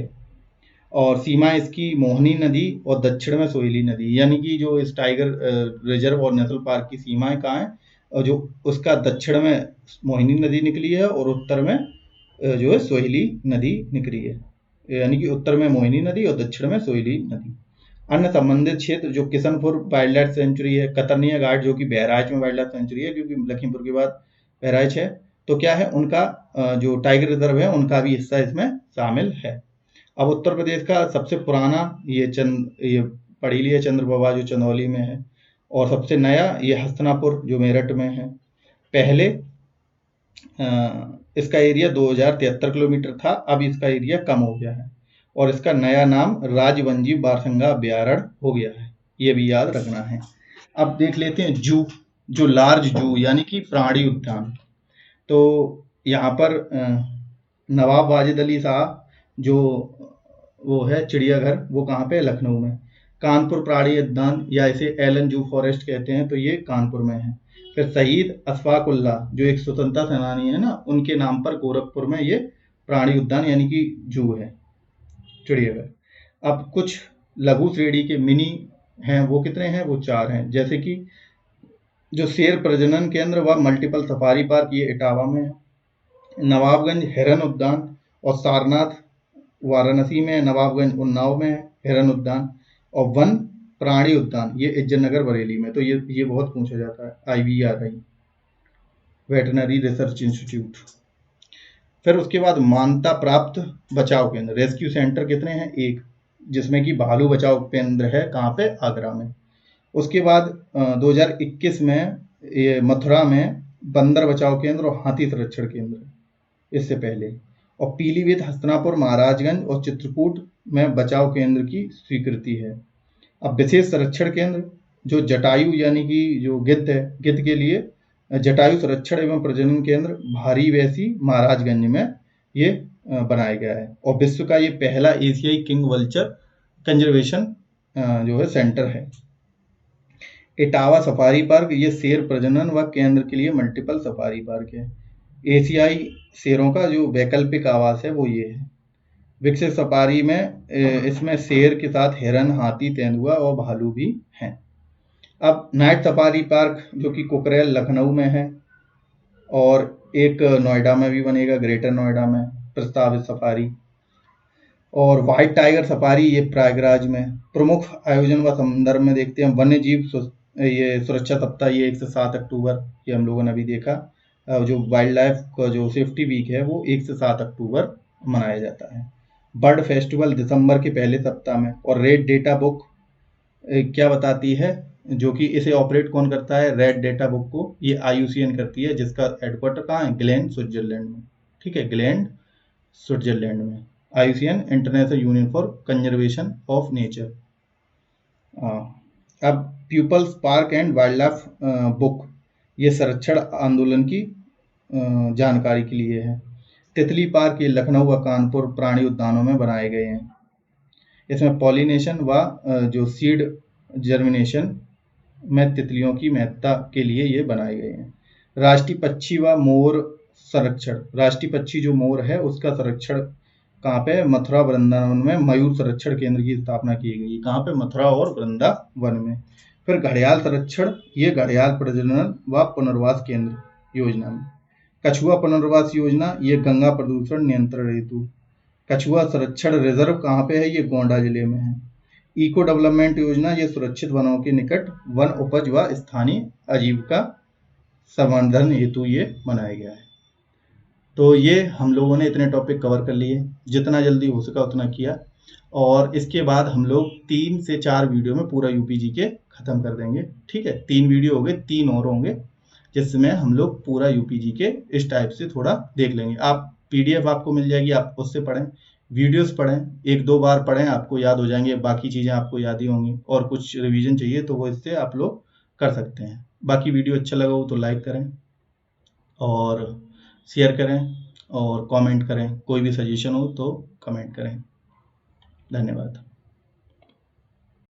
और सीमा इसकी मोहनी नदी और दक्षिण में सोहेली नदी, यानी कि जो इस टाइगर रिजर्व और नेशनल पार्क की सीमाएं कहाँ हैं? और जो उसका दक्षिण में मोहिनी नदी निकली है और उत्तर में जो है सोहेली नदी निकली है, यानी कि उत्तर में मोहिनी नदी और दक्षिण में सोहेली नदी। अन्य संबंधित क्षेत्र जो किशनपुर वाइल्ड लाइफ सेंचुरी है, कतरनिया घाट जो कि बहराइच में वाइल्ड लाइफ सेंचुरी है, क्योंकि लखीमपुर के बाद बहराइच है, तो क्या है उनका जो टाइगर रिजर्व है उनका भी हिस्सा इसमें शामिल है। अब उत्तर प्रदेश का सबसे पुराना ये पड़ीली है चंद्रप्रभा जो चंदौली में है, और सबसे नया ये हस्तिनापुर जो मेरठ में है। पहले इसका एरिया 2073 किलोमीटर था, अब इसका एरिया कम हो गया है और इसका नया नाम राजवंजी बारसंगा अभ्यारण्य हो गया है, ये भी याद रखना है। अब देख लेते हैं जू, जो लार्ज जू यानी कि प्राणी उद्यान। तो यहाँ पर नवाब वाजिद अली शाह जो वो है चिड़ियाघर, वो कहाँ पे? लखनऊ में। कानपुर प्राणी उद्यान या इसे एलन जू फॉरेस्ट कहते हैं, तो ये कानपुर में है। फिर शहीद अशफाक उल्लाह जो एक स्वतंत्रता सेनानी है ना, उनके नाम पर गोरखपुर में ये प्राणी उद्यान यानी कि जू है, चिड़ियाघर। अब कुछ लघु श्रेणी के मिनी हैं, वो कितने हैं? वो 4 हैं। जैसे कि जो शेर प्रजनन केंद्र व मल्टीपल सफारी पार्क ये इटावा में है। नवाबगंज हिरन उद्यान और सारनाथ वाराणसी में, नवाबगंज उन्नाव में हिरन उद्यान। और वन प्राणी उद्यान ये इज्जतनगर बरेली में। तो ये बहुत पूछा जाता है, IVRI वेटनरी रिसर्च इंस्टीट्यूट। फिर उसके बाद मान्यता प्राप्त बचाव केंद्र रेस्क्यू सेंटर कितने हैं? 1, जिसमें कि भालू बचाव केंद्र है, कहाँ पे? आगरा में। उसके बाद 2021 में ये मथुरा में बंदर बचाव केंद्र और हाथी संरक्षण केंद्र इससे पहले। और पीलीभीत, हस्तिनापुर, महाराजगंज और चित्रकूट में बचाव केंद्र की स्वीकृति है। अब विशेष संरक्षण केंद्र जो जटायु यानी कि जो गिद्ध है, गिद्ध के लिए जटायु संरक्षण एवं प्रजनन केंद्र भारी वैसी महाराजगंज में ये बनाया गया है। और विश्व का ये पहला एशियाई किंग वल्चर कंजर्वेशन जो है सेंटर है। इटावा सफारी पार्क ये शेर प्रजनन व केंद्र के लिए मल्टीपल सफारी पार्क है। एशियाई शेरों का जो वैकल्पिक आवास है वो ये है। विकसित सफारी में इसमें शेर के साथ हिरन, हाथी, तेंदुआ और भालू भी हैं। अब नाइट सफारी पार्क जो कि कुकरेल लखनऊ में है और एक नोएडा में भी बनेगा, ग्रेटर नोएडा में प्रस्तावित सफारी। और व्हाइट टाइगर सफारी ये प्रयागराज में। प्रमुख आयोजन व संदर्भ में देखते हैं, वन्य जीव ये सुरक्षा सप्ताह ये 1 से 7 अक्टूबर ये हम लोगों ने अभी देखा। जो वाइल्ड लाइफ का जो सेफ्टी वीक है वो 1 से 7 अक्टूबर मनाया जाता है। बर्ड फेस्टिवल दिसंबर के पहले सप्ताह में। और रेड डेटा बुक क्या बताती है, जो कि इसे ऑपरेट कौन करता है? रेड डेटा बुक को ये IUCN करती है, जिसका हेडक्वार्टर कहाँ है? ग्लेन, स्विट्जरलैंड में। ठीक है, ग्लेन, स्विट्जरलैंड में। IUCN international union for conservation of nature. अब people's park and wild life book ये संरक्षण आंदोलन की जानकारी के लिए है। तितली पार्क ये लखनऊ व कानपुर प्राणी उद्यानों में बनाए गए हैं। इसमें पॉलिनेशन व जो सीड जर्मिनेशन में तितलियों की महत्ता के लिए ये बनाए गए हैं। राष्ट्रीय पक्षी व मोर संरक्षण, राष्ट्रीय पक्षी जो मोर है उसका संरक्षण कहाँ पे? मथुरा वृंदावन में मयूर संरक्षण केंद्र की स्थापना की गई। कहाँ पे? मथुरा और वृंदावन में। फिर घड़ियाल संरक्षण ये घड़ियाल प्रजनन व पुनर्वास केंद्र योजना में। कछुआ पुनर्वास योजना ये गंगा प्रदूषण नियंत्रण हेतु। कछुआ संरक्षण रिजर्व कहाँ पे है? ये गोंडा जिले में है। इको डेवलपमेंट योजना ये सुरक्षित वनों के निकट वन उपज व स्थानीय आजीविका संवर्धन हेतु ये बनाया गया है। तो ये हम लोगों ने इतने टॉपिक कवर कर लिए, जितना जल्दी हो सका उतना किया। और इसके बाद हम लोग 3 से 4 वीडियो में पूरा यूपीजी के खत्म कर देंगे। ठीक है, 3 वीडियो हो गए, 3 और होंगे जिसमें हम लोग पूरा यूपीजी के इस टाइप से थोड़ा देख लेंगे। आप पीडीएफ आपको मिल जाएगी, आप उससे पढ़ें, वीडियोस पढ़ें, 1-2 बार पढ़ें, आपको याद हो जाएंगे, बाकी चीज़ें आपको याद ही होंगी। और कुछ रिवीजन चाहिए तो वो इससे आप लोग कर सकते हैं। बाकी वीडियो अच्छा लगा हो तो लाइक करें और शेयर करें और कमेंट करें। कोई भी सजेशन हो तो कमेंट करें। धन्यवाद।